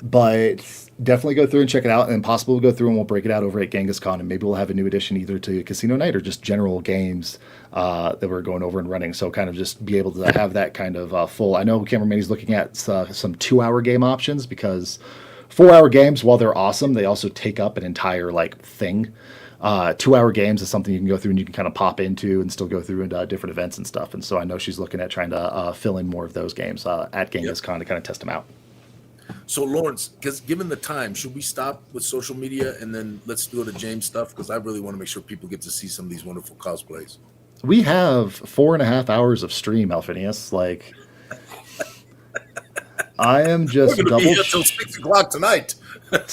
But definitely go through and check it out, and possibly we'll go through and we'll break it out over at Genghis Con, and maybe we'll have a new addition either to Casino Night or just general games that we're going over and running. So kind of just be able to have that kind of full. I know Camera Mandy's looking at some 2-hour game options because 4-hour games, while they're awesome, they also take up an entire like thing. 2-hour games is something you can go through and you can kind of pop into and still go through into different events and stuff. And so I know she's looking at trying to fill in more of those games at Genghis Con to kind of test them out. So Lawrence, because given the time, should we stop with social media and then let's go to James stuff? Because I really want to make sure people get to see some of these wonderful cosplays. We have 4.5 hours of stream, Alphinius. Like, I am just We're gonna be here till 6 o'clock tonight.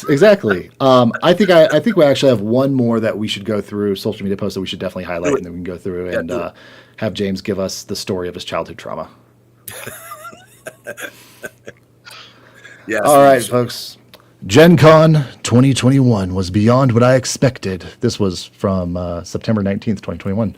Exactly. I think we actually have one more that we should go through, social media post that we should definitely highlight, and then we can go through and have James give us the story of his childhood trauma. Yes. All right, folks. Gen Con 2021 was beyond what I expected. This was from September 19th, 2021.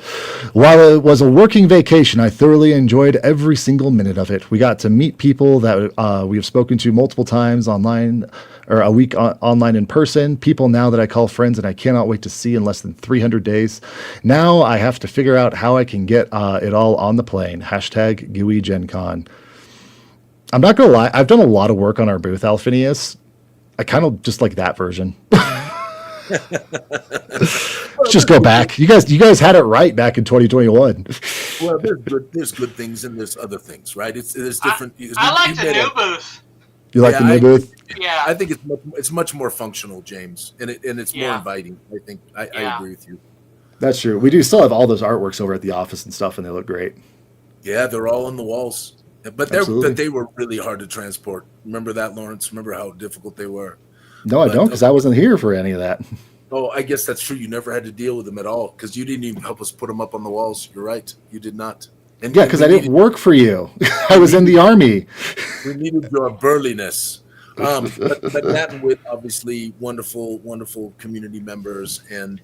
While it was a working vacation, I thoroughly enjoyed every single minute of it. We got to meet people that we have spoken to multiple times online, or a week online in person, people now that I call friends and I cannot wait to see in less than 300 days. Now I have to figure out how I can get it all on the plane. Hashtag Gooey Gen Con. I'm not going to lie. I've done a lot of work on our booth, Alphinius. I kind of just like that version. Let's just go back. You guys had it right back in 2021. Well, there's good things and there's other things, right? There's different. I like the new booth. You like the new booth? Yeah. I think it's much more functional, James, and it's more inviting. I think I agree with you. That's true. We do still have all those artworks over at the office and stuff, and they look great. Yeah, they're all on the walls. But they were really hard to transport. Remember that, Lawrence? Remember how difficult they were? No, I don't, because I wasn't here for any of that. Oh, I guess that's true. You never had to deal with them at all because you didn't even help us put them up on the walls. You're right. You did not. And yeah, because I didn't work for you. I was in the army. We needed your burliness. But that with obviously wonderful community members and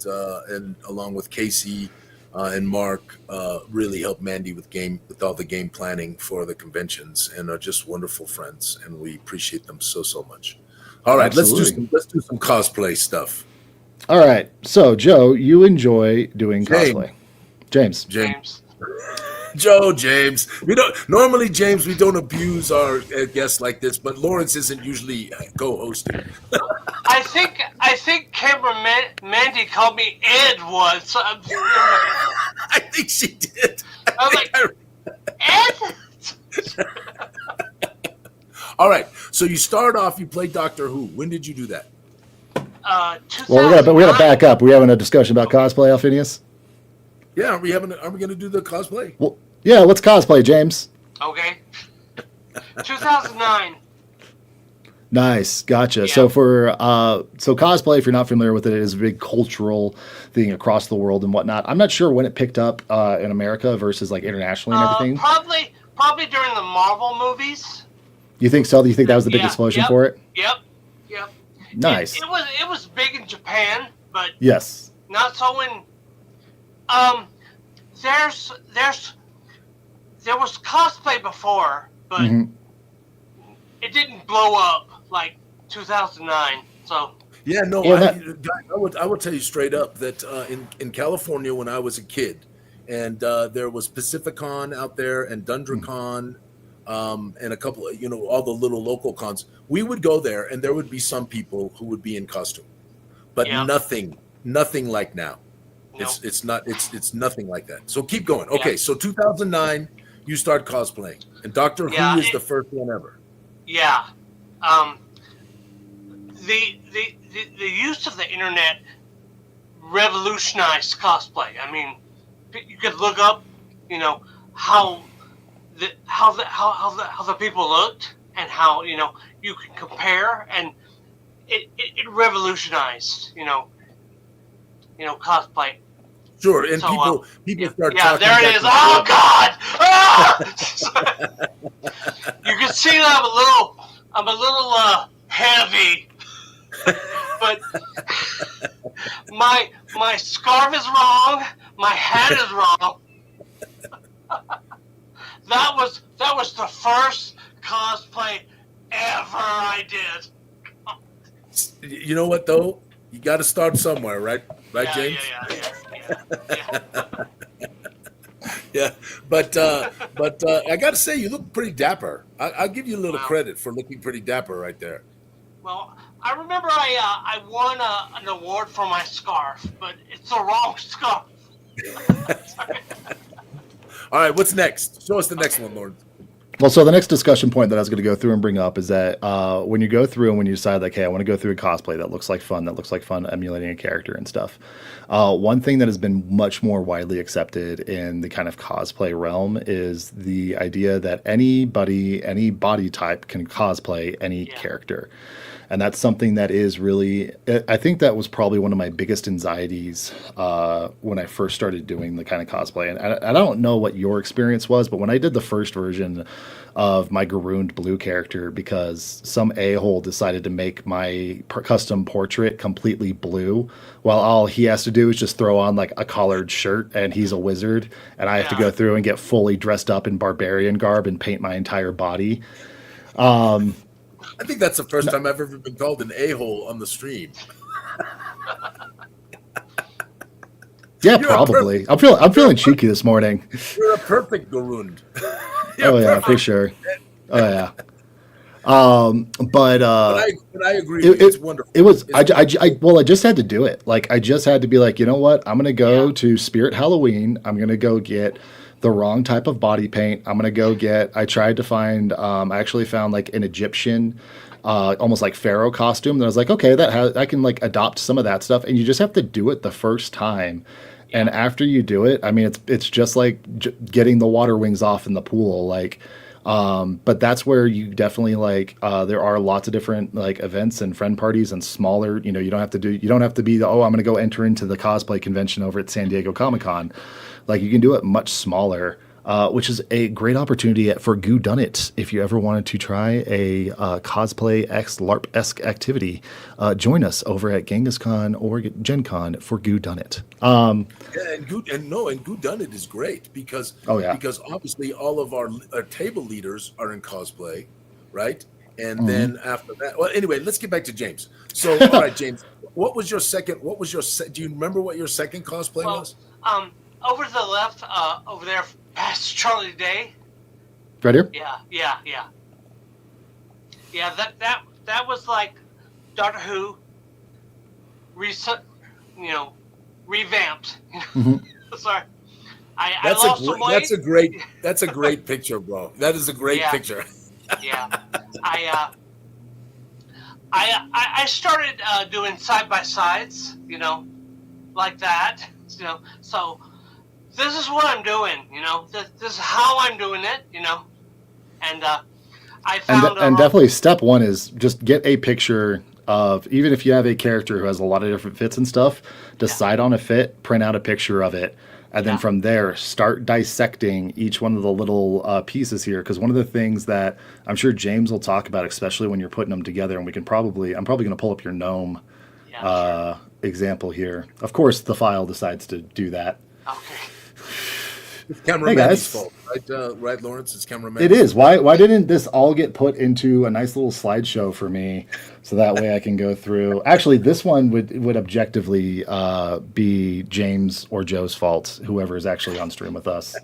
along with Casey and Mark really helped Mandy with all the game planning for the conventions and are just wonderful friends, and we appreciate them so much. All right, let's do some cosplay stuff. All right, so Joe, you enjoy doing cosplay. James. Joe, James. We don't abuse our guests like this, but Lawrence isn't usually co-hosting. I think Camera Mandy called me Ed once. I think she did. I was like, Ed? All right. So you start off, you play Doctor Who. When did you do that? 2009. Well, we gotta back up. We're having a discussion about cosplay, Alphinius. Yeah, are we going to do the cosplay? Well, yeah, what's cosplay, James? Okay. 2009. Nice, gotcha. Yeah. So so cosplay, if you're not familiar with it, is a big cultural thing across the world and whatnot. I'm not sure when it picked up in America versus like internationally and everything. Probably during the Marvel movies. You think so? Do you think that was the big explosion for it? Yep. Nice. It was big in Japan, but Yes. not so in. There was cosplay before, but it didn't blow up like 2009. So. Yeah, no, Well, I would tell you straight up that in California when I was a kid, and there was Pacificon out there and DundraCon, and a couple of, all the little local cons. We would go there, and there would be some people who would be in costume, but nothing like now. No. It's nothing like that. So keep going. Okay, so 2009, you start cosplaying, and Doctor Who is the first one ever. Yeah. The use of the internet revolutionized cosplay. I mean, you could look up, how the people looked and how you can compare, and it revolutionized cosplay. Sure, and so, people start talking. Yeah, there it is. Oh God! Ah! You can see that I'm a little heavy, but my scarf is wrong. My hat is wrong. That was the first cosplay ever I did. You know what though? You got to start somewhere, right? Right, James? Yeah. But I got to say, you look pretty dapper. I'll give you a little credit for looking pretty dapper right there. Well, I remember I won an award for my scarf, but it's the wrong scarf. All right, what's next? Show us the next one, Lord. Well, so the next discussion point that I was going to go through and bring up is that when you go through and when you decide, like, hey, I want to go through a cosplay that looks like fun emulating a character and stuff. One thing that has been much more widely accepted in the kind of cosplay realm is the idea that any body type can cosplay any character. And that's something that is really, I think that was probably one of my biggest anxieties when I first started doing the kind of cosplay. And I don't know what your experience was, but when I did the first version of my Garooned Blue character, because some a-hole decided to make my custom portrait completely blue, while all he has to do is just throw on like a collared shirt and he's a wizard, and I have to go through and get fully dressed up in barbarian garb and paint my entire body. I think that's the first time I've ever been called an a-hole on the stream. Yeah, probably. I'm feeling cheeky this morning. You're a perfect Garooned. Oh yeah, for sure. Oh yeah. But I agree. It's wonderful. It was. I just had to do it. Like, I just had to be like, you know what? I'm gonna go to Spirit Halloween. I'm gonna go get the wrong type of body paint. I'm gonna go get. I tried to find. I actually found like an Egyptian, almost like pharaoh costume. And I was like, okay, I can like adopt some of that stuff. And you just have to do it the first time. And after you do it, I mean, it's just like getting the water wings off in the pool. Like, but that's where you definitely like. There are lots of different like events and friend parties and smaller. You don't have to be the I'm going to go enter into the cosplay convention over at San Diego Comic-Con. Like, you can do it much smaller, which is a great opportunity for Goo Done It. If you ever wanted to try a cosplay LARP-esque activity, join us over at GenghisCon or Gen Con for Goo Done It. And Goo Done It is great because obviously all of our table leaders are in cosplay, right? And then after that, well, anyway, let's get back to James. So, all right, James, do you remember what your second cosplay was? Over to the left, over there, past Charlie Day. Right here? Yeah. That was like Doctor Who, revamped. Mm-hmm. Sorry. I lost some weight. That's a great picture, bro. That is a great picture. Yeah. I started doing side by sides, like that. So this is what I'm doing. This is how I'm doing it. And I found and definitely step one is just get a picture of, even if you have a character who has a lot of different fits and stuff, decide on a fit, print out a picture of it, and then from there start dissecting each one of the little pieces here. Because one of the things that I'm sure James will talk about, especially when you're putting them together, and I'm probably going to pull up your gnome example here. Of course, the file decides to do that. Okay. It's cameraman's fault, right, Lawrence? It's cameraman. It is. Why didn't this all get put into a nice little slideshow for me, so that way I can go through? Actually, this one would objectively be James or Joe's fault, whoever is actually on stream with us,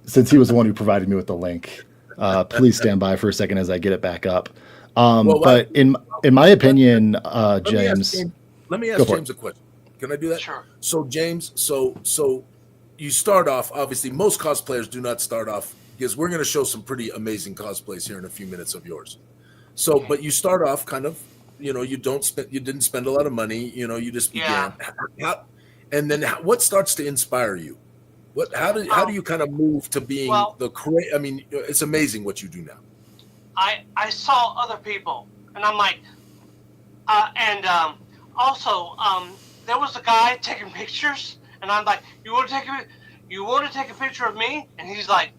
since he was the one who provided me with the link. Please stand by for a second as I get it back up. But in my opinion, James, let me ask James a question. Can I do that? Sure. So James, so you start off, obviously most cosplayers do not start off, because we're going to show some pretty amazing cosplays here in a few minutes of yours. So, but you start off kind of, you didn't spend a lot of money, you just began. And then what starts to inspire you? How do you kind of move to being I mean, it's amazing what you do now. I saw other people, and I'm like, also, there was a guy taking pictures, and I'm like, you want to take a picture of me? And he's like,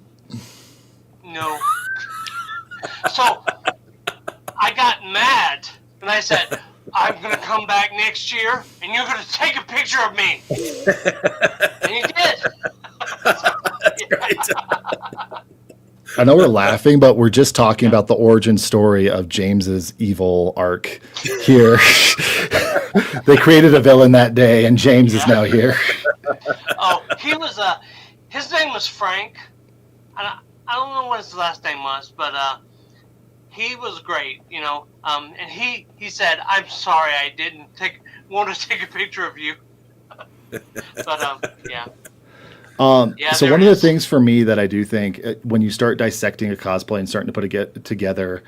no. So I got mad, and I said, I'm going to come back next year, and you're going to take a picture of me. And he did. That's great. I know we're laughing, but we're just talking about the origin story of James's evil arc here. They created a villain that day, and James is now here. Oh, he was his name was Frank. I don't know what his last name was, but he was great, and he said, I'm sorry I didn't want to take a picture of you. But yeah. So one of the things for me that I do think when you start dissecting a cosplay and starting to put it together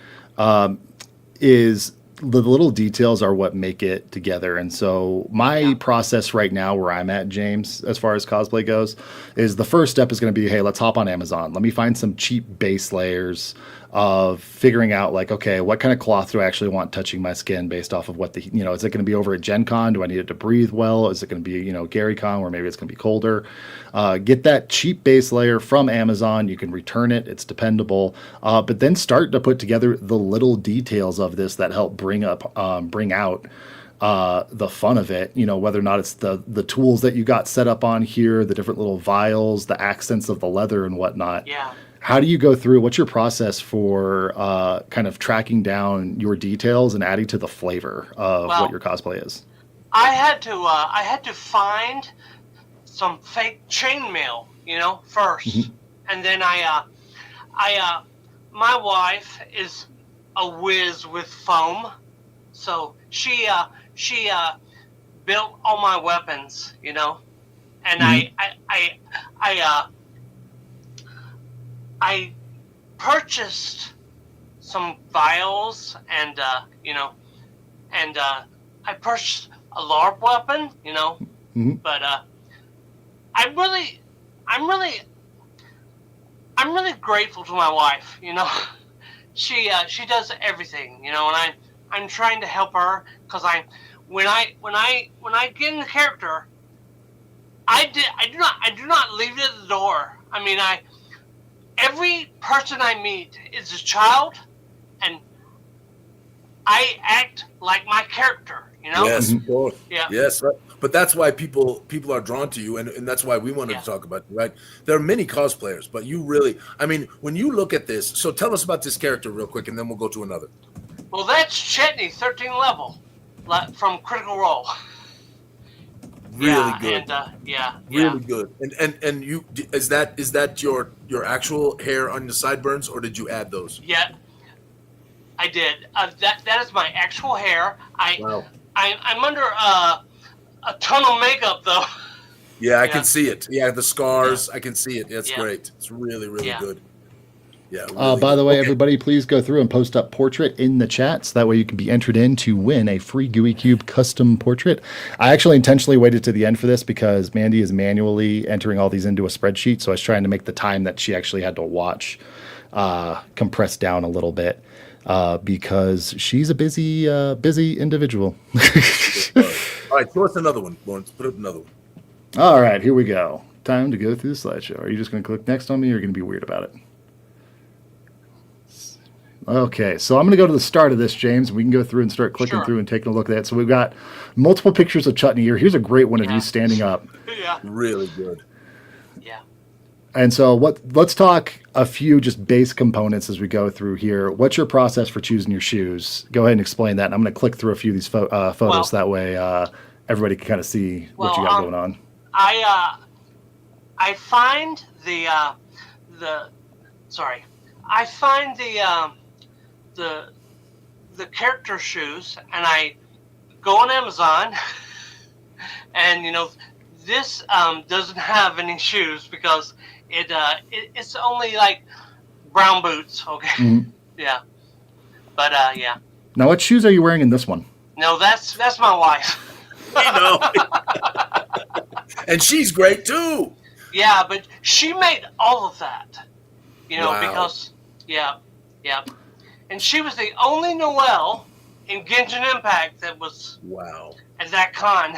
is the little details are what make it together. And so my process right now where I'm at, James, as far as cosplay goes, is the first step is going to be, hey, let's hop on Amazon. Let me find some cheap base layers of figuring out like, okay, what kind of cloth do I actually want touching my skin based off of what is it going to be over at Gen Con? Do I need it to breathe well? Is it going to be, Gary Con where maybe it's going to be colder? Get that cheap base layer from Amazon. You can return it. It's dependable. But then start to put together the little details of this that help bring out the fun of it, whether or not it's the tools that you got set up on here, the different little vials, the accents of the leather and whatnot. Yeah. How do you go through? What's your process for kind of tracking down your details and adding to the flavor of what your cosplay is? I had to find some fake chainmail, first, and then my wife is a whiz with foam, so she built all my weapons, and I purchased some vials and I purchased a LARP weapon, but I'm really grateful to my wife, she does everything, and I'm trying to help her because when I get in the character, I do not leave it at the door. I mean, every person I meet is a child, and I act like my character, Yes, of course. Yeah. Yes, right. But that's why people are drawn to you, and that's why we wanted to talk about you, right? There are many cosplayers, but you really, when you look at this, so tell us about this character real quick, and then we'll go to another. Well, that's Chetney, 13 level, from Critical Role. Really good. And really good. And you is that your actual hair on the sideburns, or did you add those? Yeah, I did. That is my actual hair. Wow. I'm under a ton of makeup though. Yeah, I can see it. Yeah, the scars. Yeah. I can see it. That's Yeah. great. It's really, really Yeah. good. Yeah. Really By good. the way, Okay. everybody, please go through and post up portrait in the chat, so that way you can be entered in to win a free Gooey Cube custom portrait. I actually intentionally waited to the end for this because Mandy is manually entering all these into a spreadsheet, so I was trying to make the time that she actually had to watch compressed down a little bit because she's a busy individual. All right, show us another one, Lawrence. Put up another one. All right, here we go. Time to go through the slideshow. Are you just going to click next on me, or are you going to be weird about it? Okay, so I'm going to go to the start of this, James. We can go through and start clicking through and taking a look at that. So we've got multiple pictures of Chutney here. Here's a great one of you standing up. Yeah. Really good. Yeah. And so let's talk a few just base components as we go through here. What's your process for choosing your shoes? Go ahead and explain that. And I'm going to click through a few of these photos. That way everybody can kind of see what you got going on. I find the character shoes, and I go on Amazon, and this doesn't have any shoes because it's only like brown boots. Okay. Mm-hmm. Yeah. But yeah. Now, what shoes are you wearing in this one? No, that's my wife. We know. And she's great too. Yeah, but she made all of that. Wow. Because yeah. And she was the only Noelle in Genshin Impact that was at that con.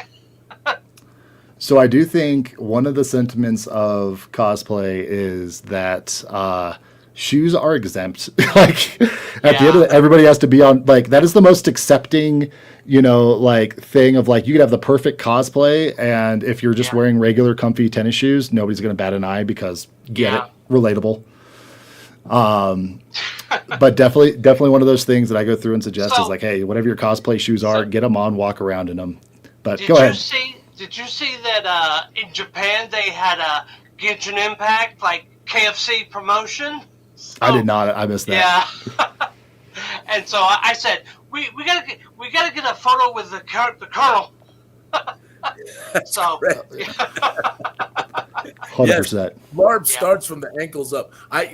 So I do think one of the sentiments of cosplay is that shoes are exempt. Like at the end of it, everybody has to be on, like, that is the most accepting, thing of, like, you could have the perfect cosplay, and if you're just wearing regular comfy tennis shoes, nobody's going to bat an eye because get it, relatable. But definitely one of those things that I go through and suggest is like, hey, whatever your cosplay shoes are, get them on, walk around in them. But go ahead. Did you see that in Japan they had a Genshin Impact like KFC promotion? So, I did not. I missed that. Yeah. And so I said, we gotta get a photo with the colonel. So. 100%. Larb starts from the ankles up. I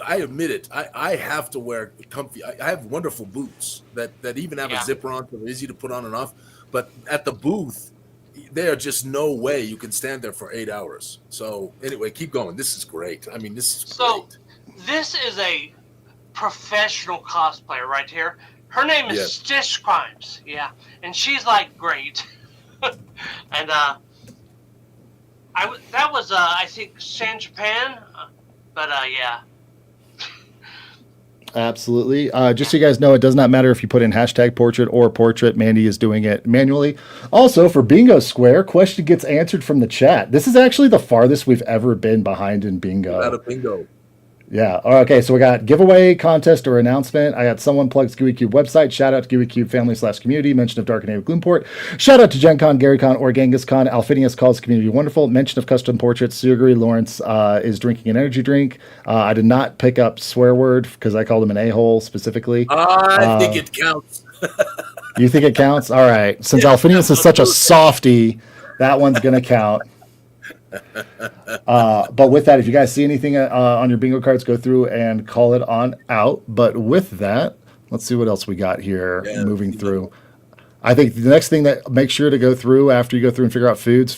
admit it. I have to wear comfy. I have wonderful boots that even have a zipper on, so they're easy to put on and off. But at the booth, there are just no way you can stand there for 8 hours. So anyway, keep going. This is great. I mean, this is great. This is a professional cosplayer right here. Her name is Stitch Crimes. Yeah, and she's like great. And that was I think San Japan, but yeah. Absolutely. Just so you guys know, it does not matter if you put in hashtag portrait or portrait. Mandy is doing it manually. Also, for Bingo Square, question gets answered from the chat. This is actually the farthest we've ever been behind in Bingo. Out of Bingo. Yeah. Okay. So we got giveaway, contest, or announcement. I got someone plugs Gooey Cube website. Shout out to Gooey Cube family / community. Mention of Dark and Native Gloomport. Shout out to Gen Con, Gary Con, or Genghis Con. Alphinius calls community wonderful. Mention of custom portraits. Sugary Lawrence is drinking an energy drink. I did not pick up swear word because I called him an a-hole specifically. I think it counts. You think it counts? All right. Since Alphinius is such a softie, that one's going to count. But with that, if you guys see anything on your bingo cards, go through and call it on out. But with that, let's see what else we got here moving through. I think the next thing that make sure to go through after you go through and figure out feet.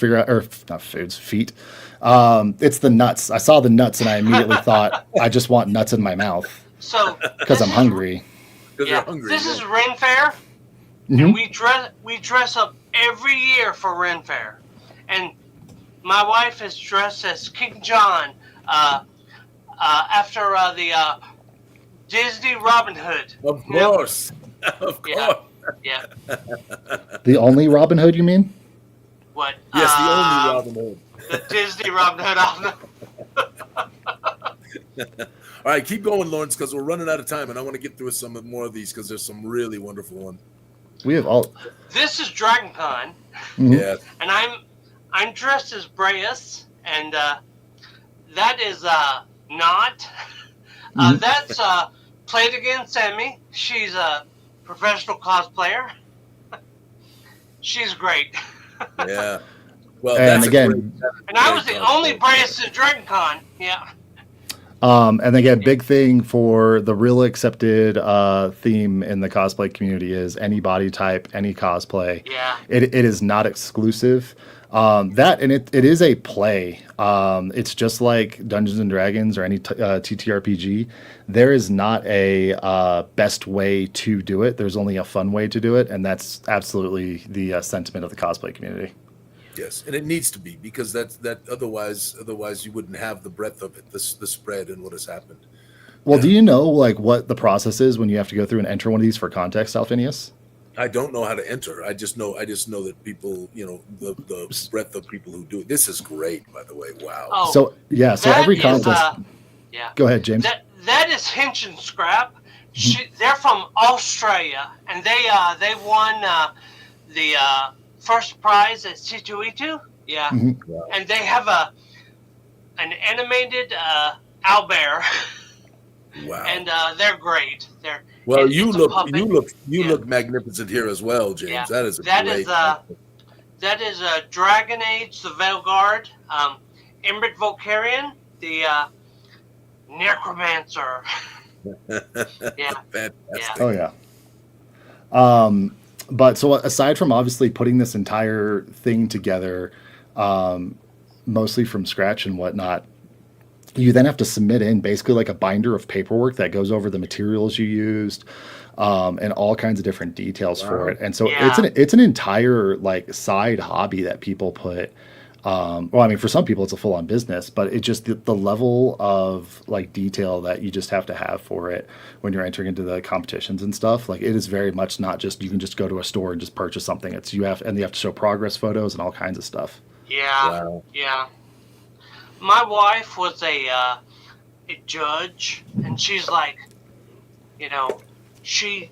It's the nuts. I saw the nuts and I immediately thought, I just want nuts in my mouth. So because I'm hungry. This is Ren Fair, and we dress up every year for Ren Fair, and my wife is dressed as King John after the Disney Robin Hood. Of course. Of course. Yeah. The only Robin Hood, you mean? What? Yes, the only Robin Hood. The Disney Robin Hood. All right, keep going, Lawrence, because we're running out of time, and I want to get through some more of these because there's some really wonderful ones. We have all. This is Dragon Con. Yeah. And I'm dressed as Breas, and that is not. That's Played Against Sammy. She's a professional cosplayer. She's great. Yeah. Well, And that's again, And I was the only brace at Dragon Con. Yeah. and again, big thing for the real accepted theme in the cosplay community is any body type, any cosplay. Yeah. It is not exclusive. That and it is a play. It's just like Dungeons and Dragons or any TTRPG. There is not a best way to do it. There's only a fun way to do it, and that's absolutely the sentiment of the cosplay community. Yes, and it needs to be, because otherwise you wouldn't have the breadth of it, the spread and what has happened. Well, do you know like what the process is when you have to go through and enter one of these for context, Alphinius? I don't know how to enter. I just know that people, the breadth of people who do it. This is great, by the way. Wow. Oh, So yeah, so that every is, contest. yeah. Go ahead, James. That is Hinch and Scrap. They're from Australia, and they won the first prize at C2E2. Yeah. And they have an animated owlbear. Wow. And they're great. Well, it's you a look puppet. look magnificent here as well, James. Yeah. That is That great. is that is Dragon Age, the Veilguard, Imrit Volkarian, the Necromancer. Yeah. Fantastic. Oh yeah. But so aside from obviously putting this entire thing together, mostly from scratch and whatnot, you then have to submit in basically like a binder of paperwork that goes over the materials you used, and all kinds of different details for it. And so it's an entire like side hobby that people put. Well, I mean, for some people it's a full on business, but it just the level of like detail that you just have to have for it when you're entering into the competitions and stuff. Like it is very much not just you can just go to a store and just purchase something. It's you have to show progress photos and all kinds of stuff. Yeah. Wow. Yeah. My wife was a judge, and she's like, she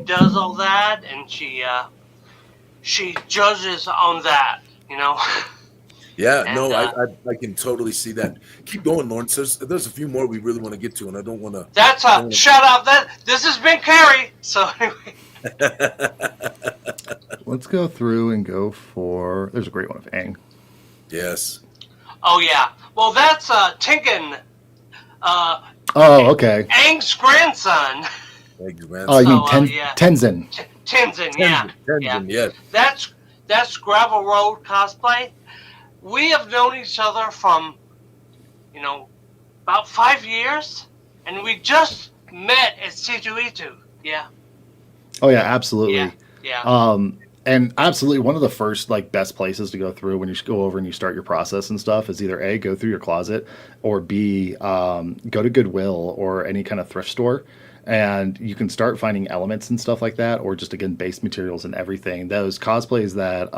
does all that, and she judges on that, Yeah, And, no, I can totally see that. Keep going, Lawrence. There's a few more we really want to get to, and I don't want to. That's a shout out. This has been Carrie. So anyway. Let's go through and go for. There's a great one of Aang. Yes. Oh yeah. Well, that's Tinkin. Oh, okay. Aang's grandson. Thank you, man. Oh, you mean yeah. Tenzin? Tenzin, yeah. Tenzin, yes. That's Gravel Road Cosplay. We have known each other from, about 5 years, and we just met at C2E2. Yeah. Oh yeah, absolutely. Yeah. And absolutely one of the first like best places to go through when you go over and you start your process and stuff is either A, go through your closet, or B, go to Goodwill or any kind of thrift store. And you can start finding elements and stuff like that, or just again base materials and everything. Those cosplays that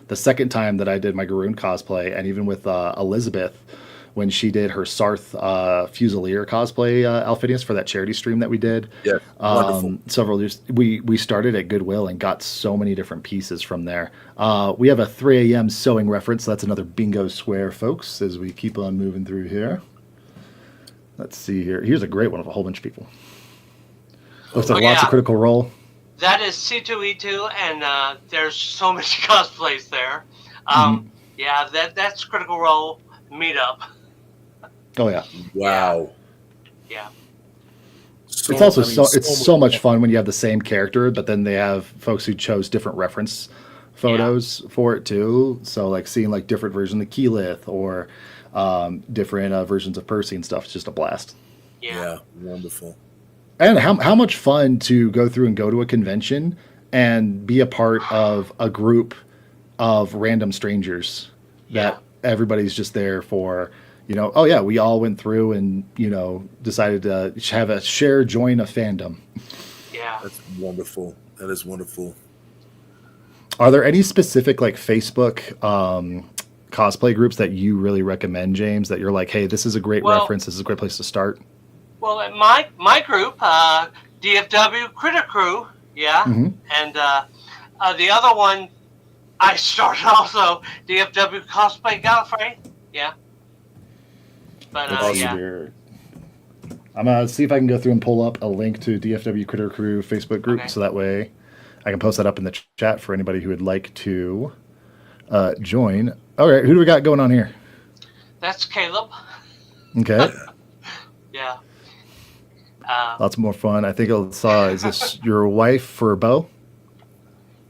the second time that I did my Garoon cosplay, and even with Elizabeth when she did her Sarth Fusilier cosplay, Alphinius, for that charity stream that we did. Yeah, wonderful. Several years. We started at Goodwill and got so many different pieces from there. We have a 3 a.m. sewing reference. So that's another bingo square, folks, as we keep on moving through here. Let's see here. Here's a great one of a whole bunch of people. Looks like lots of Critical Role. That is C2E2, and there's so many cosplays there. Yeah, that's Critical Role meetup. Oh yeah. Wow. Yeah. It's also so much fun when you have the same character, but then they have folks who chose different reference photos for it too. So like seeing like different versions of Keyleth or different versions of Percy and stuff. It's just a blast. Yeah, wonderful. And how much fun to go through and go to a convention and be a part of a group of random strangers that everybody's just there for, oh yeah, we all went through and, decided to have a join a fandom. Yeah. That's wonderful. That is wonderful. Are there any specific like Facebook cosplay groups that you really recommend, James, that you're like, hey, this is a great reference. This is a great place to start? Well, at my group, DFW Critter Crew, and the other one I started also, DFW Cosplay Gallifrey, But I'm gonna see if I can go through and pull up a link to DFW Critter Crew Facebook group, so that way I can post that up in the chat for anybody who would like to join. All right, who do we got going on here? That's Caleb. Okay. Yeah. Lots more fun. I think I saw, is this your wife for Bo?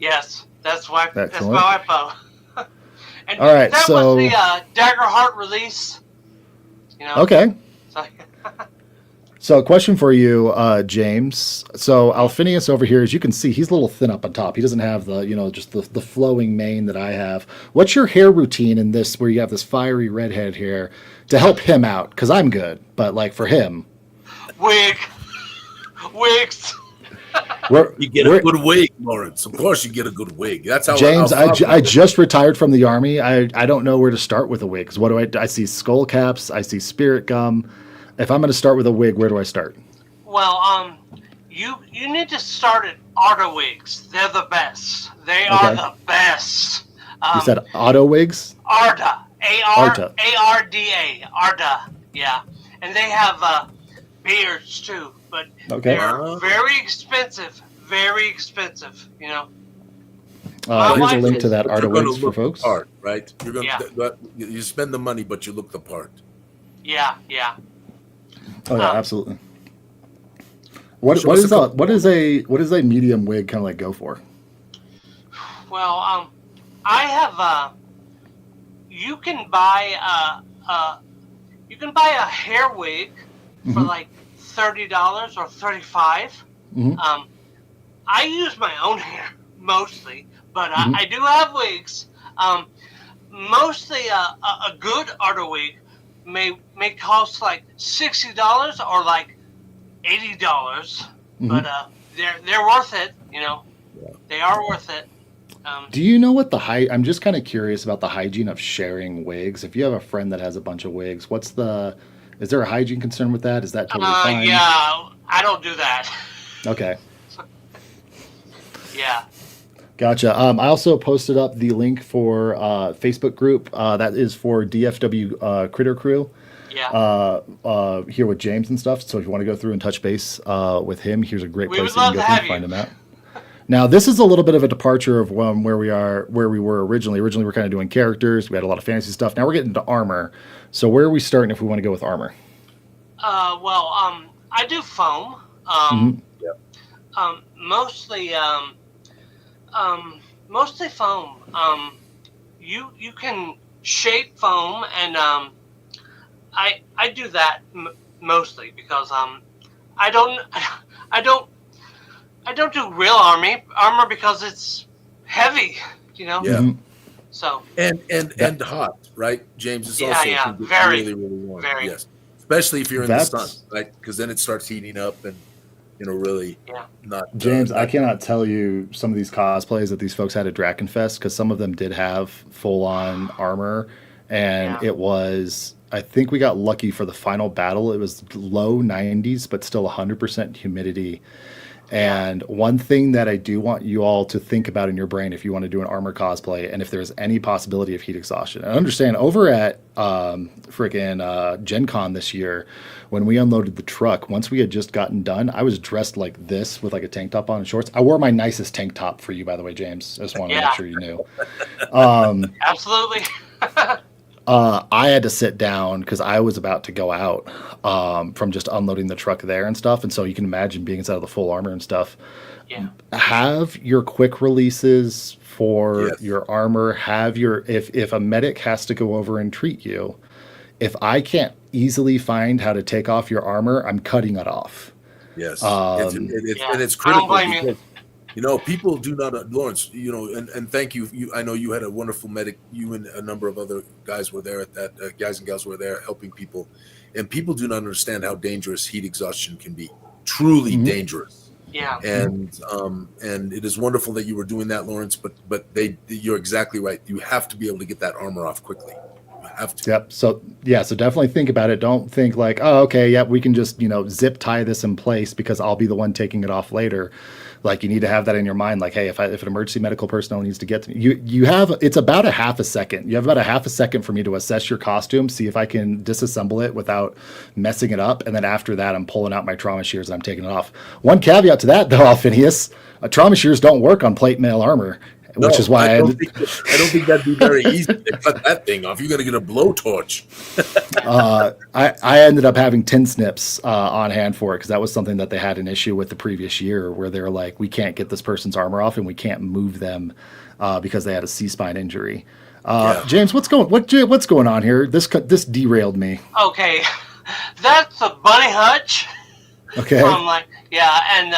Yes, that's my Excellent. wife, Bo. And All right, that so- was the Daggerheart release. You know. Okay. So, So, a question for you, James. So, Alphinius over here, as you can see, he's a little thin up on top. He doesn't have the, just the flowing mane that I have. What's your hair routine in this, where you have this fiery redhead hair, to help him out? Because I'm good, but like for him, wigs. You get a good wig, Lawrence. Of course, you get a good wig. That's how. James, I just retired from the army. I don't know where to start with a wig. 'Cause what do I see skull caps. I see spirit gum. If I'm going to start with a wig, where do I start? Well, you need to start at Arda wigs. They're the best. They are the best. You said auto wigs? Arda. Arda. A-R-D-A. Arda. Yeah. And they have beards too, but they're very expensive. Very expensive, you know. Here's a link to that Arda wigs for folks. Part, right? You're gonna you spend the money, but you look the part. Yeah. Oh yeah, absolutely. What is a medium wig kind of like go for? Well, I have you can buy a hair wig for like $30 or $35. I use my own hair mostly, but I do have wigs. Mostly a good Arda wig may cost like $60 or like $80, but they're worth it. You know, they are worth it. Do you know what I'm just kind of curious about the hygiene of sharing wigs. If you have a friend that has a bunch of wigs, is there a hygiene concern with that? Is that totally fine? Yeah, I don't do that. Okay. Yeah. Gotcha. I also posted up the link for Facebook group that is for DFW Critter Crew. Yeah. Here with James and stuff. So if you want to go through and touch base with him, here's a great place would love you to can go have through and find you. him at. Now, this is a little bit of a departure of where we were originally. Originally, we're kind of doing characters. We had a lot of fantasy stuff. Now we're getting into armor. So where are we starting if we want to go with armor? I do foam. Mostly foam. You can shape foam, and I do that mostly because I don't do real armor because it's heavy, you know. Yeah. So and hot, right? James is also can get very, really warm. very. Yes, especially if you're in the sun, right? Because then it starts heating up and really not. James, I cannot tell you some of these cosplays that these folks had at Drakenfest, because some of them did have full on armor, and it was. I think we got lucky for the final battle. It was low 90s, but still 100% humidity. And one thing that I do want you all to think about in your brain if you want to do an armor cosplay, and if there's any possibility of heat exhaustion. And understand, over at Gen Con this year, when we unloaded the truck, once we had just gotten done, I was dressed like this with like a tank top on and shorts. I wore my nicest tank top for you, by the way, James. I just wanted to make sure you knew. Absolutely. I had to sit down because I was about to go out from just unloading the truck there and stuff. And so you can imagine being inside of the full armor and stuff. Yeah. Have your quick releases for your armor. Have if a medic has to go over and treat you, if I can't easily find how to take off your armor, I'm cutting it off. Yes. And it's critical. I don't blame you. People do not, Lawrence, and thank you. I know you had a wonderful medic. You and a number of other guys were there at that, guys and gals were there helping people. And people do not understand how dangerous heat exhaustion can be. Truly dangerous. Yeah. And it is wonderful that you were doing that, Lawrence, but you're exactly right. You have to be able to get that armor off quickly. You have to. Yep. So definitely think about it. Don't think like, oh, okay, we can just, zip tie this in place because I'll be the one taking it off later. Like, you need to have that in your mind. Like, hey, if an emergency medical personnel needs to get to me, it's about a half a second. You have about a half a second for me to assess your costume, see if I can disassemble it without messing it up. And then after that, I'm pulling out my trauma shears and I'm taking it off. One caveat to that, though, Alphinius, trauma shears don't work on plate mail armor. which is why I don't think that'd be very easy to cut that thing off. You're gonna get a blowtorch. I ended up having tin snips on hand for it because that was something that they had an issue with the previous year, where they're like, we can't get this person's armor off and we can't move them because they had a C-spine injury. James, what's going on here? This derailed me. Okay, that's a bunny hutch. Okay. And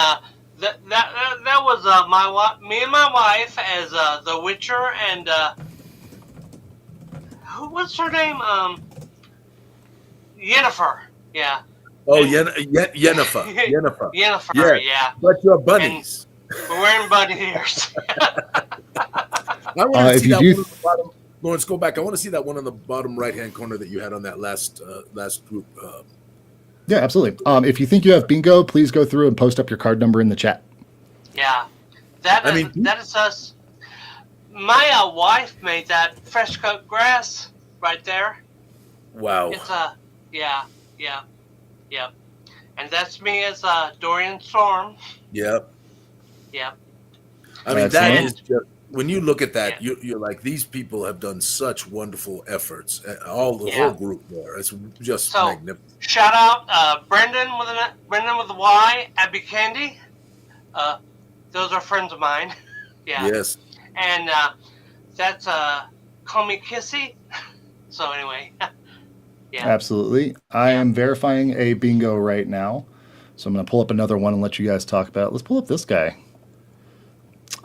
that was me and my wife as the Witcher, and what's her name? Yennefer. Yeah. Oh, Yennefer. Yennefer. Yeah. But you're bunnies. And we're wearing bunny ears. I want to see that one on the bottom. Lawrence, go back. I want to see that one on the bottom right-hand corner that you had on that last group. Yeah, absolutely. If you think you have bingo, please go through and post up your card number in the chat. Yeah, that is us. My wife made that fresh cut grass right there. Wow. It's yeah, and that's me as Dorian Storm. Yep. Yep. I mean, that is just, when you look at that, you're like, these people have done such wonderful efforts. The whole group there. It's just magnificent. Shout out Brendan with a Y, Abby Candy. Those are friends of mine. Yeah. Yes. And that's Call Me Kissy. So anyway. Yeah. Absolutely. I am verifying a bingo right now. So I'm going to pull up another one and let you guys talk about it. Let's pull up this guy.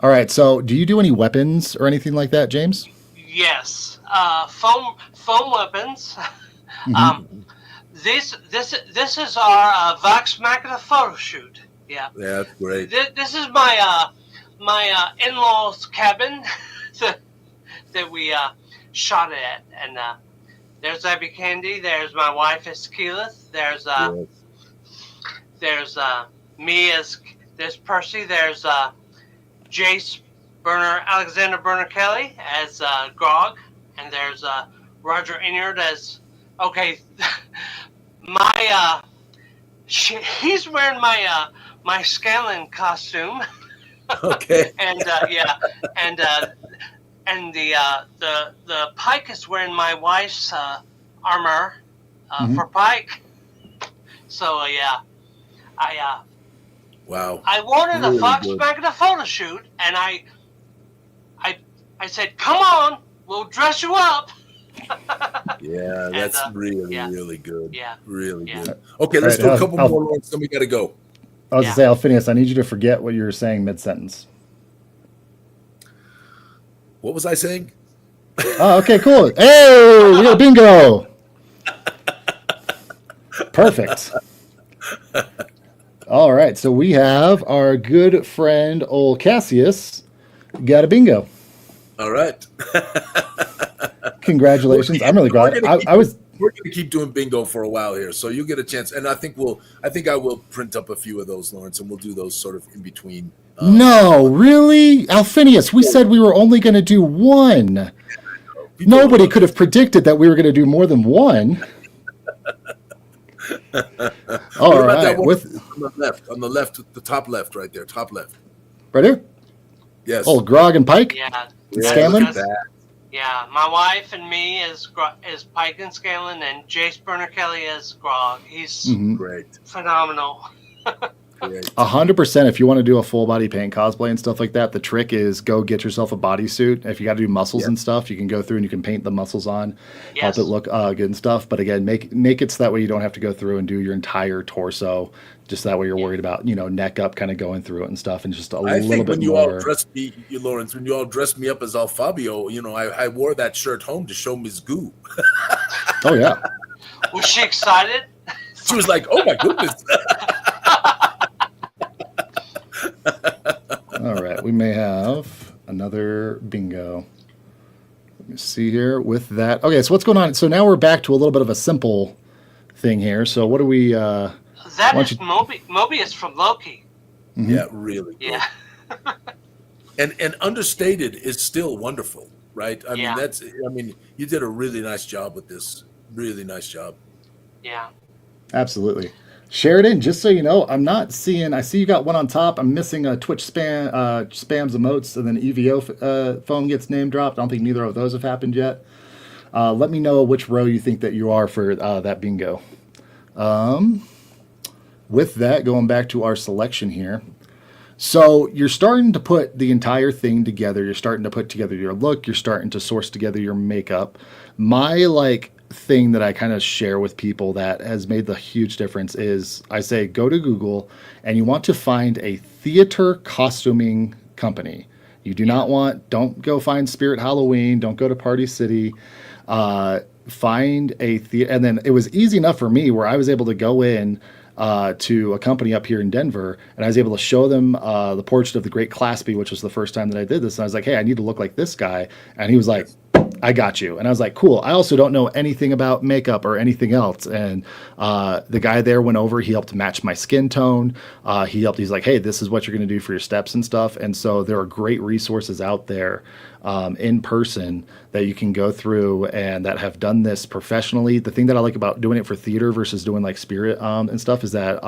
All right. So do you do any weapons or anything like that, James? Yes. Foam weapons. Mm-hmm. This is our Vox Machina photo shoot. Yeah. Yeah, that's great. This is my in-laws' cabin that we shot it at, and there's Abby Candy. There's my wife as Keyleth. There's me as there's Percy. There's Jace Alexander Burner Kelly as Grog, and there's Roger Inyard as he's wearing my Scanlan costume. Okay. And and the Pike is wearing my wife's armor for Pike. So wow. I wanted really a Fox Machina photo shoot, and I said, "Come on, we'll dress you up." Yeah, that's really good. Yeah, really good. Okay, let's do a couple more lines, then we got to go. I was going to say, Alphinius, I need you to forget what you were saying mid-sentence. What was I saying? Oh, okay, cool. Hey, we got bingo. Perfect. All right, so we have our good friend, old Cassius, got a bingo. All right. Congratulations. I'm really glad. We're going to keep doing bingo for a while here, so you get a chance. And I think I will print up a few of those, Lawrence, and we'll do those sort of in between. No, really? Alphinius, we said we were only going to do one. Nobody could have predicted that we were going to do more than one. All right. On the left, the top left, right there, top left. Right here? Yes. Oh, Grog and Pike? Yeah. Scanlan? Yeah, my wife and me is Pike and Scanlan, and Jace Burner Kelly is Grog. He's great, phenomenal. 100%. If you want to do a full body paint cosplay and stuff like that, the trick is go get yourself a bodysuit. If you got to do muscles and stuff, you can go through and you can paint the muscles on, help it look good and stuff. But again, make it so that way you don't have to go through and do your entire torso. Just that way you're worried about, neck up kind of going through it and stuff, and just a little bit more. I think when you all dressed me, Lawrence, when you all dressed me up as Alfabio, I wore that shirt home to show Ms. Goo. Oh, yeah. Was she excited? She was like, oh, my goodness. All right, we may have another bingo. Let me see here with that. Okay, so what's going on? So now we're back to a little bit of a simple thing here. So what do we... that is Mobius from Loki. Mm-hmm. Yeah, really. Yeah. and understated is still wonderful, right? I mean, you did a really nice job with this. Really nice job. Yeah. Absolutely. Share it in, just so you know. I'm not seeing. I see you got one on top. I'm missing a Twitch spams emotes, and then EVO phone gets name dropped. I don't think neither of those have happened yet. Let me know which row you think that you are for that bingo. With that, going back to our selection here. So you're starting to put the entire thing together. You're starting to put together your look. You're starting to source together your makeup. My thing that I kind of share with people that has made the huge difference is I say go to Google and you want to find a theater costuming company. You do not don't go find Spirit Halloween. Don't go to Party City. Find a theater. And then it was easy enough for me where I was able to go in to a company up here in Denver, and I was able to show them the portrait of the Great Claspy, which was the first time that I did this. And I was like, hey, I need to look like this guy. And he was like, I got you. And I was like, cool. I also don't know anything about makeup or anything else. And the guy there went over, he helped match my skin tone. He's like, hey, this is what you're going to do for your steps and stuff. And so there are great resources out there in person that you can go through and that have done this professionally. The thing that I like about doing it for theater versus doing like spirit and stuff is that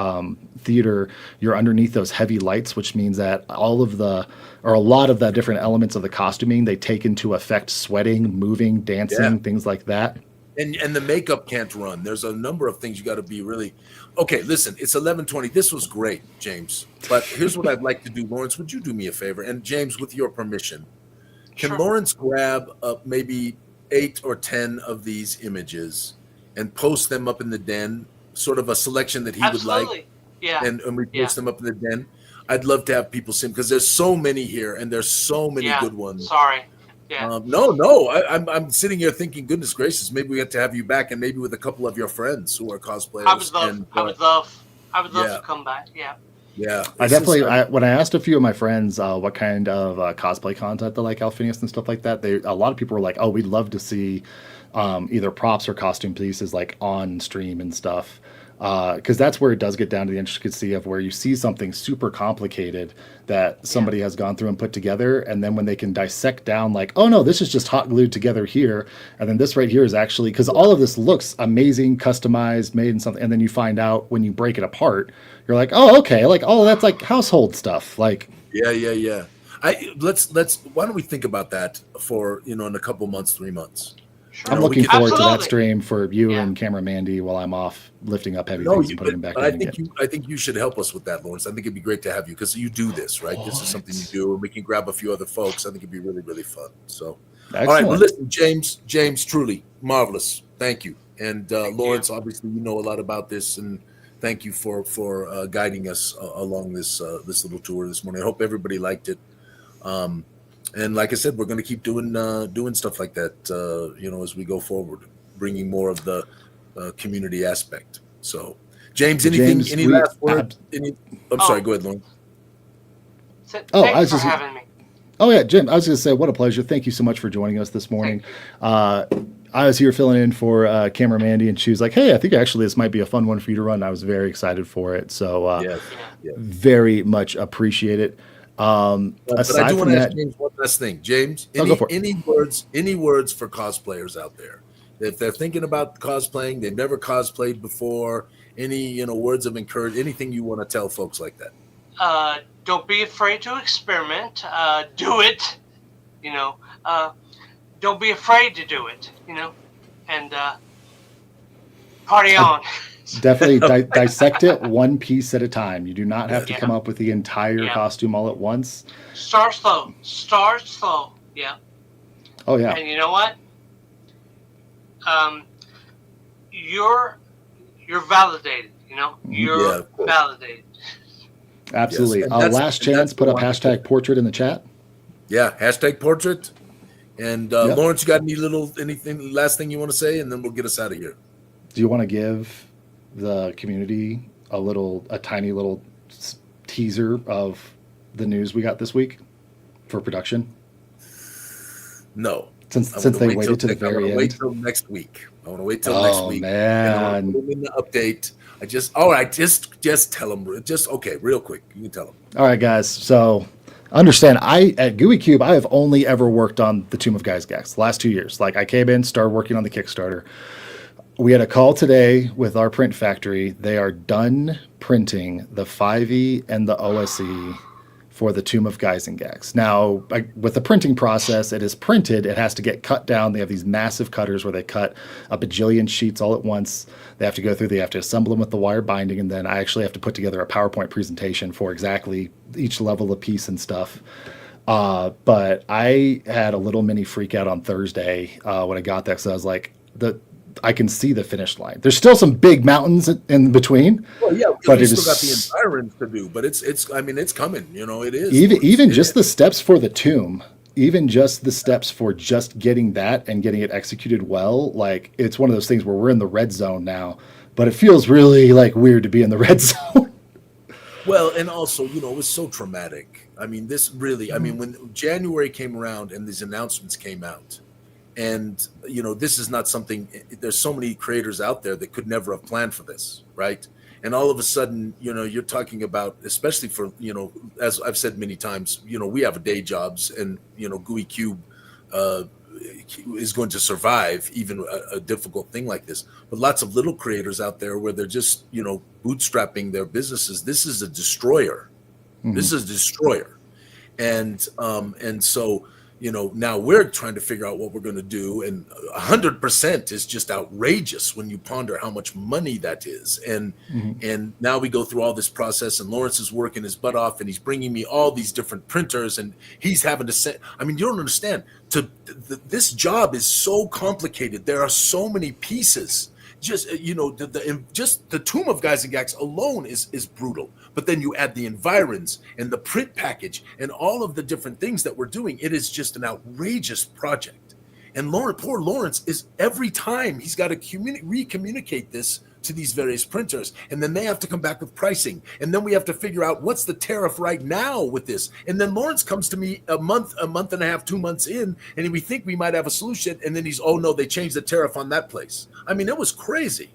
theater, you're underneath those heavy lights, which means that a lot of the different elements of the costuming, they take into effect sweating, moving, dancing, things like that. And the makeup can't run. There's a number of things you got to be really okay. Listen, it's 11:20. This was great, James. But here's what I'd like to do, Lawrence. Would you do me a favor? And James, with your permission, can Lawrence grab maybe 8 or 10 of these images and post them up in the den? Sort of a selection that he would like. Yeah. And we post them up in the den. I'd love to have people see them because there's so many here and there's so many good ones. Sorry. Yeah. No. I'm sitting here thinking, goodness gracious, maybe we have to have you back, and maybe with a couple of your friends who are cosplayers. I would love to come back. Yeah. Yeah. When I asked a few of my friends what kind of cosplay content they like, Alphinius and stuff like that, a lot of people were like, oh, we'd love to see either props or costume pieces like on stream and stuff. Because that's where it does get down to the intricacy of where you see something super complicated that somebody has gone through and put together, and then when they can dissect down like, oh no, this is just hot glued together here, and then this right here is actually, because all of this looks amazing, customized, made in something, and then you find out when you break it apart, you're like, oh, okay, like, oh, that's like household stuff, like. Yeah. Let's why don't we think about that for in a couple months, 3 months. Sure. I'm looking forward to that stream for you and Camera Mandy while I'm off lifting up heavy things and putting them back in. I think you should help us with that, Lawrence. I think it'd be great to have you because you do this, right? This is something you do, and we can grab a few other folks. I think it'd be really, really fun. So, excellent. All right, well, listen, James, truly marvelous. Thank you, and Lawrence. Obviously, you know a lot about this, and thank you for guiding us along this little tour this morning. I hope everybody liked it. And like I said, we're going to keep doing stuff like that, as we go forward, bringing more of the community aspect. So, James, any last word? I'm sorry, go ahead, Lauren. Thanks for having me. Oh, yeah, Jim, I was going to say, what a pleasure. Thank you so much for joining us this morning. I was here filling in for Camera Mandy, and she was like, hey, I think actually this might be a fun one for you to run. I was very excited for it. So very much appreciate it. But I do want to ask James one last thing. James, any words for cosplayers out there? If they're thinking about cosplaying, they've never cosplayed before, any words of encouragement, anything you want to tell folks like that? Don't be afraid to experiment. Do it. Don't be afraid to do it. And party on. Definitely dissect it one piece at a time. You do not have to come up with the entire costume all at once. Start slow. Yeah. Oh yeah. And you know what? You're validated. You're validated. Absolutely. Yes. Last chance. Put up #portrait in the chat. Yeah, #portrait. And Lawrence, you got anything last thing you want to say, and then we'll get us out of here. Do you want to give the community a tiny little teaser of the news we got this week for production? No. Since they waited to the very end. Wait till next week. I want to wait till next week. Oh man! In the update, just tell them. Okay, real quick. You can tell them. All right, guys. So understand, at Gooey Cube, I have only ever worked on the Tomb of Gygax the last 2 years. Like I came in, started working on the Kickstarter. We had a call today with our print factory. They are done printing the 5e and the OSE for the Tomb of Geisengax. Now, with the printing process, it is printed. It has to get cut down. They have these massive cutters where they cut a bajillion sheets all at once. They have to go through, they have to assemble them with the wire binding, and then I actually have to put together a PowerPoint presentation for exactly each level of piece and stuff. But I had a little mini freak out on Thursday when I got there, because I was like, I can see the finish line. There's still some big mountains in between. Well, yeah, but we still got the environs to do, but it's coming. It is. Even just the steps for the tomb, even just the steps for just getting that and getting it executed well. Like, it's one of those things where we're in the red zone now, but it feels really like weird to be in the red zone. Well, and also, it was so traumatic. I mean, this really, when January came around and these announcements came out, and, this is not something, there's so many creators out there that could never have planned for this, right? And all of a sudden, you're talking about, especially for, as I've said many times, we have day jobs, and, Gooey Cube is going to survive even a difficult thing like this. But lots of little creators out there where they're just, bootstrapping their businesses. This is a destroyer. Mm-hmm. This is a destroyer. And so, now we're trying to figure out what we're going to do, and 100% is just outrageous when you ponder how much money that is. And and now we go through all this process, and Lawrence is working his butt off, and he's bringing me all these different printers, and he's having to say, you don't understand. This job is so complicated. There are so many pieces. Just just the Tomb of Geisengax alone is brutal. But then you add the environs and the print package and all of the different things that we're doing. It is just an outrageous project. And poor Lawrence is, every time he's got to re-communicate this to these various printers, and then they have to come back with pricing, and then we have to figure out what's the tariff right now with this. And then Lawrence comes to me a month and a half, 2 months in, and we think we might have a solution, and then he's, oh no, they changed the tariff on that place. It was crazy.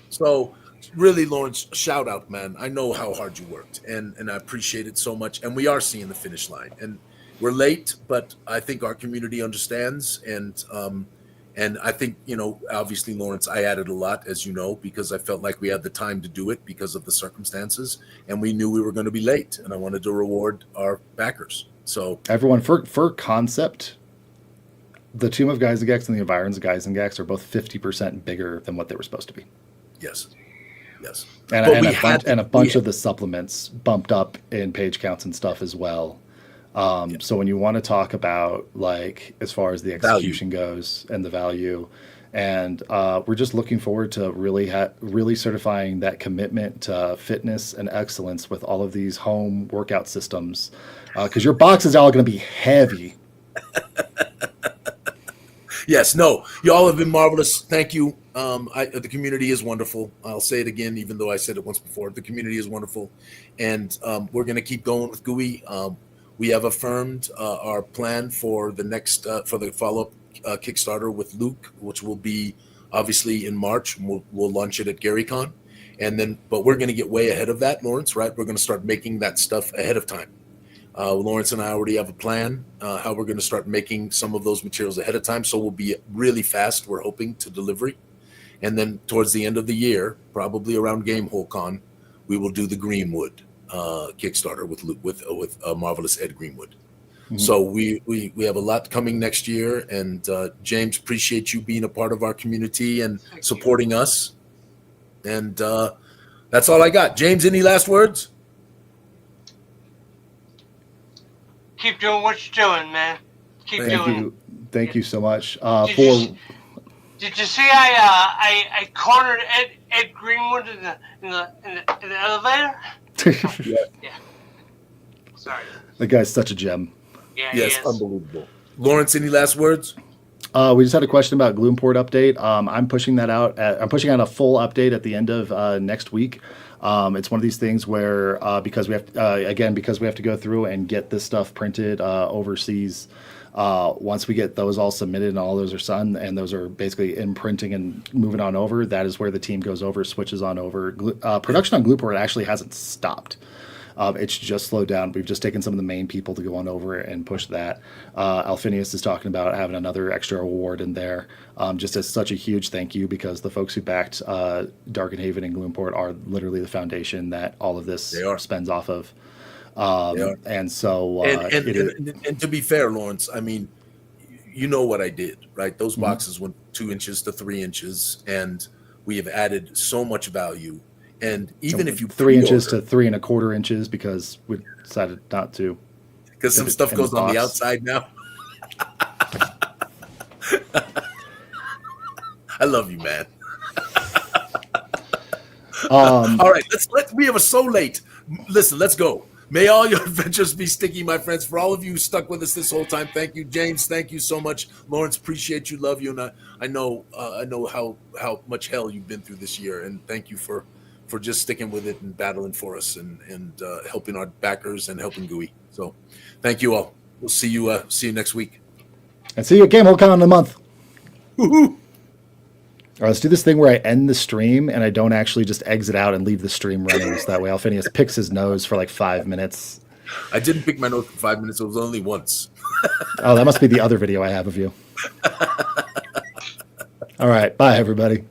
So really, Lawrence, shout out, man. I know how hard you worked, and I appreciate it so much. And we are seeing the finish line, and we're late, but I think our community understands. And I think, obviously, Lawrence, I added a lot, as you know, because I felt like we had the time to do it because of the circumstances, and we knew we were going to be late, and I wanted to reward our backers. So everyone, for concept, the Tomb of Geisengax and the Environs of Geisengax are both 50% bigger than what they were supposed to be. Yes. And a bunch of the supplements bumped up in page counts and stuff as well. So when you want to talk about, like, as far as the execution goes and the value, and we're just looking forward to really certifying that commitment to fitness and excellence with all of these home workout systems, because your box is all going to be heavy. Yes, no, y'all have been marvelous. Thank you. The community is wonderful. I'll say it again, even though I said it once before. The community is wonderful, and we're going to keep going with Gooey. We have affirmed our plan for the next for the follow-up Kickstarter with Luke, which will be obviously in March. We'll launch it at GaryCon, but we're going to get way ahead of that, Lawrence. Right? We're going to start making that stuff ahead of time. Lawrence and I already have a plan how we're going to start making some of those materials ahead of time. So we'll be really fast. We're hoping to delivery, and then towards the end of the year, probably around GameholeCon, we will do the Greenwood Kickstarter with marvelous Ed Greenwood. Mm-hmm. So we have a lot coming next year, and James, appreciate you being a part of our community and supporting us. And that's all I got. James, any last words? Keep doing what you're doing, man. Thank you so much. Did you see I cornered Ed Greenwood in the elevator? Yeah. Sorry. That guy's such a gem. Yeah. Yes, unbelievable. Lawrence, any last words? We just had a question about Gloomport update. I'm pushing that out. I'm pushing out a full update at the end of next week. It's one of these things where because we have to go through and get this stuff printed overseas. Once we get those all submitted and all those are done, and those are basically in printing and moving on over, that is where the team goes over, switches on over. Production on Gloomport actually hasn't stopped. It's just slowed down. We've just taken some of the main people to go on over and push that. Alphinius is talking about having another extra award in there, just as such a huge thank you, because the folks who backed Darkenhaven and Gloomport are literally the foundation that all of this spends off of. And so, and to be fair, Lawrence, I mean, you know what I did, right? Those boxes went 2 inches to 3 inches, and we have added so much value. And even if you 3 inches to 3 1/4 inches, because we decided not to, because some stuff goes on the outside now. I love you, man. All right, we have so late. Listen, let's go. May all your adventures be sticky, my friends. For all of you who stuck with us this whole time, thank you. James, thank you so much. Lawrence, appreciate you, love you, and I know how much hell you've been through this year, and thank you for just sticking with it and battling for us and helping our backers and helping Gooey. So, thank you all. We'll see you next week. And see you at GameholeCon in a month. Woohoo! All right, let's do this thing where I end the stream and I don't actually just exit out and leave the stream running, so that way Alphinius picks his nose for like 5 minutes. I didn't pick my nose for 5 minutes. It was only once. Oh, that must be the other video I have of you. All right, bye, everybody.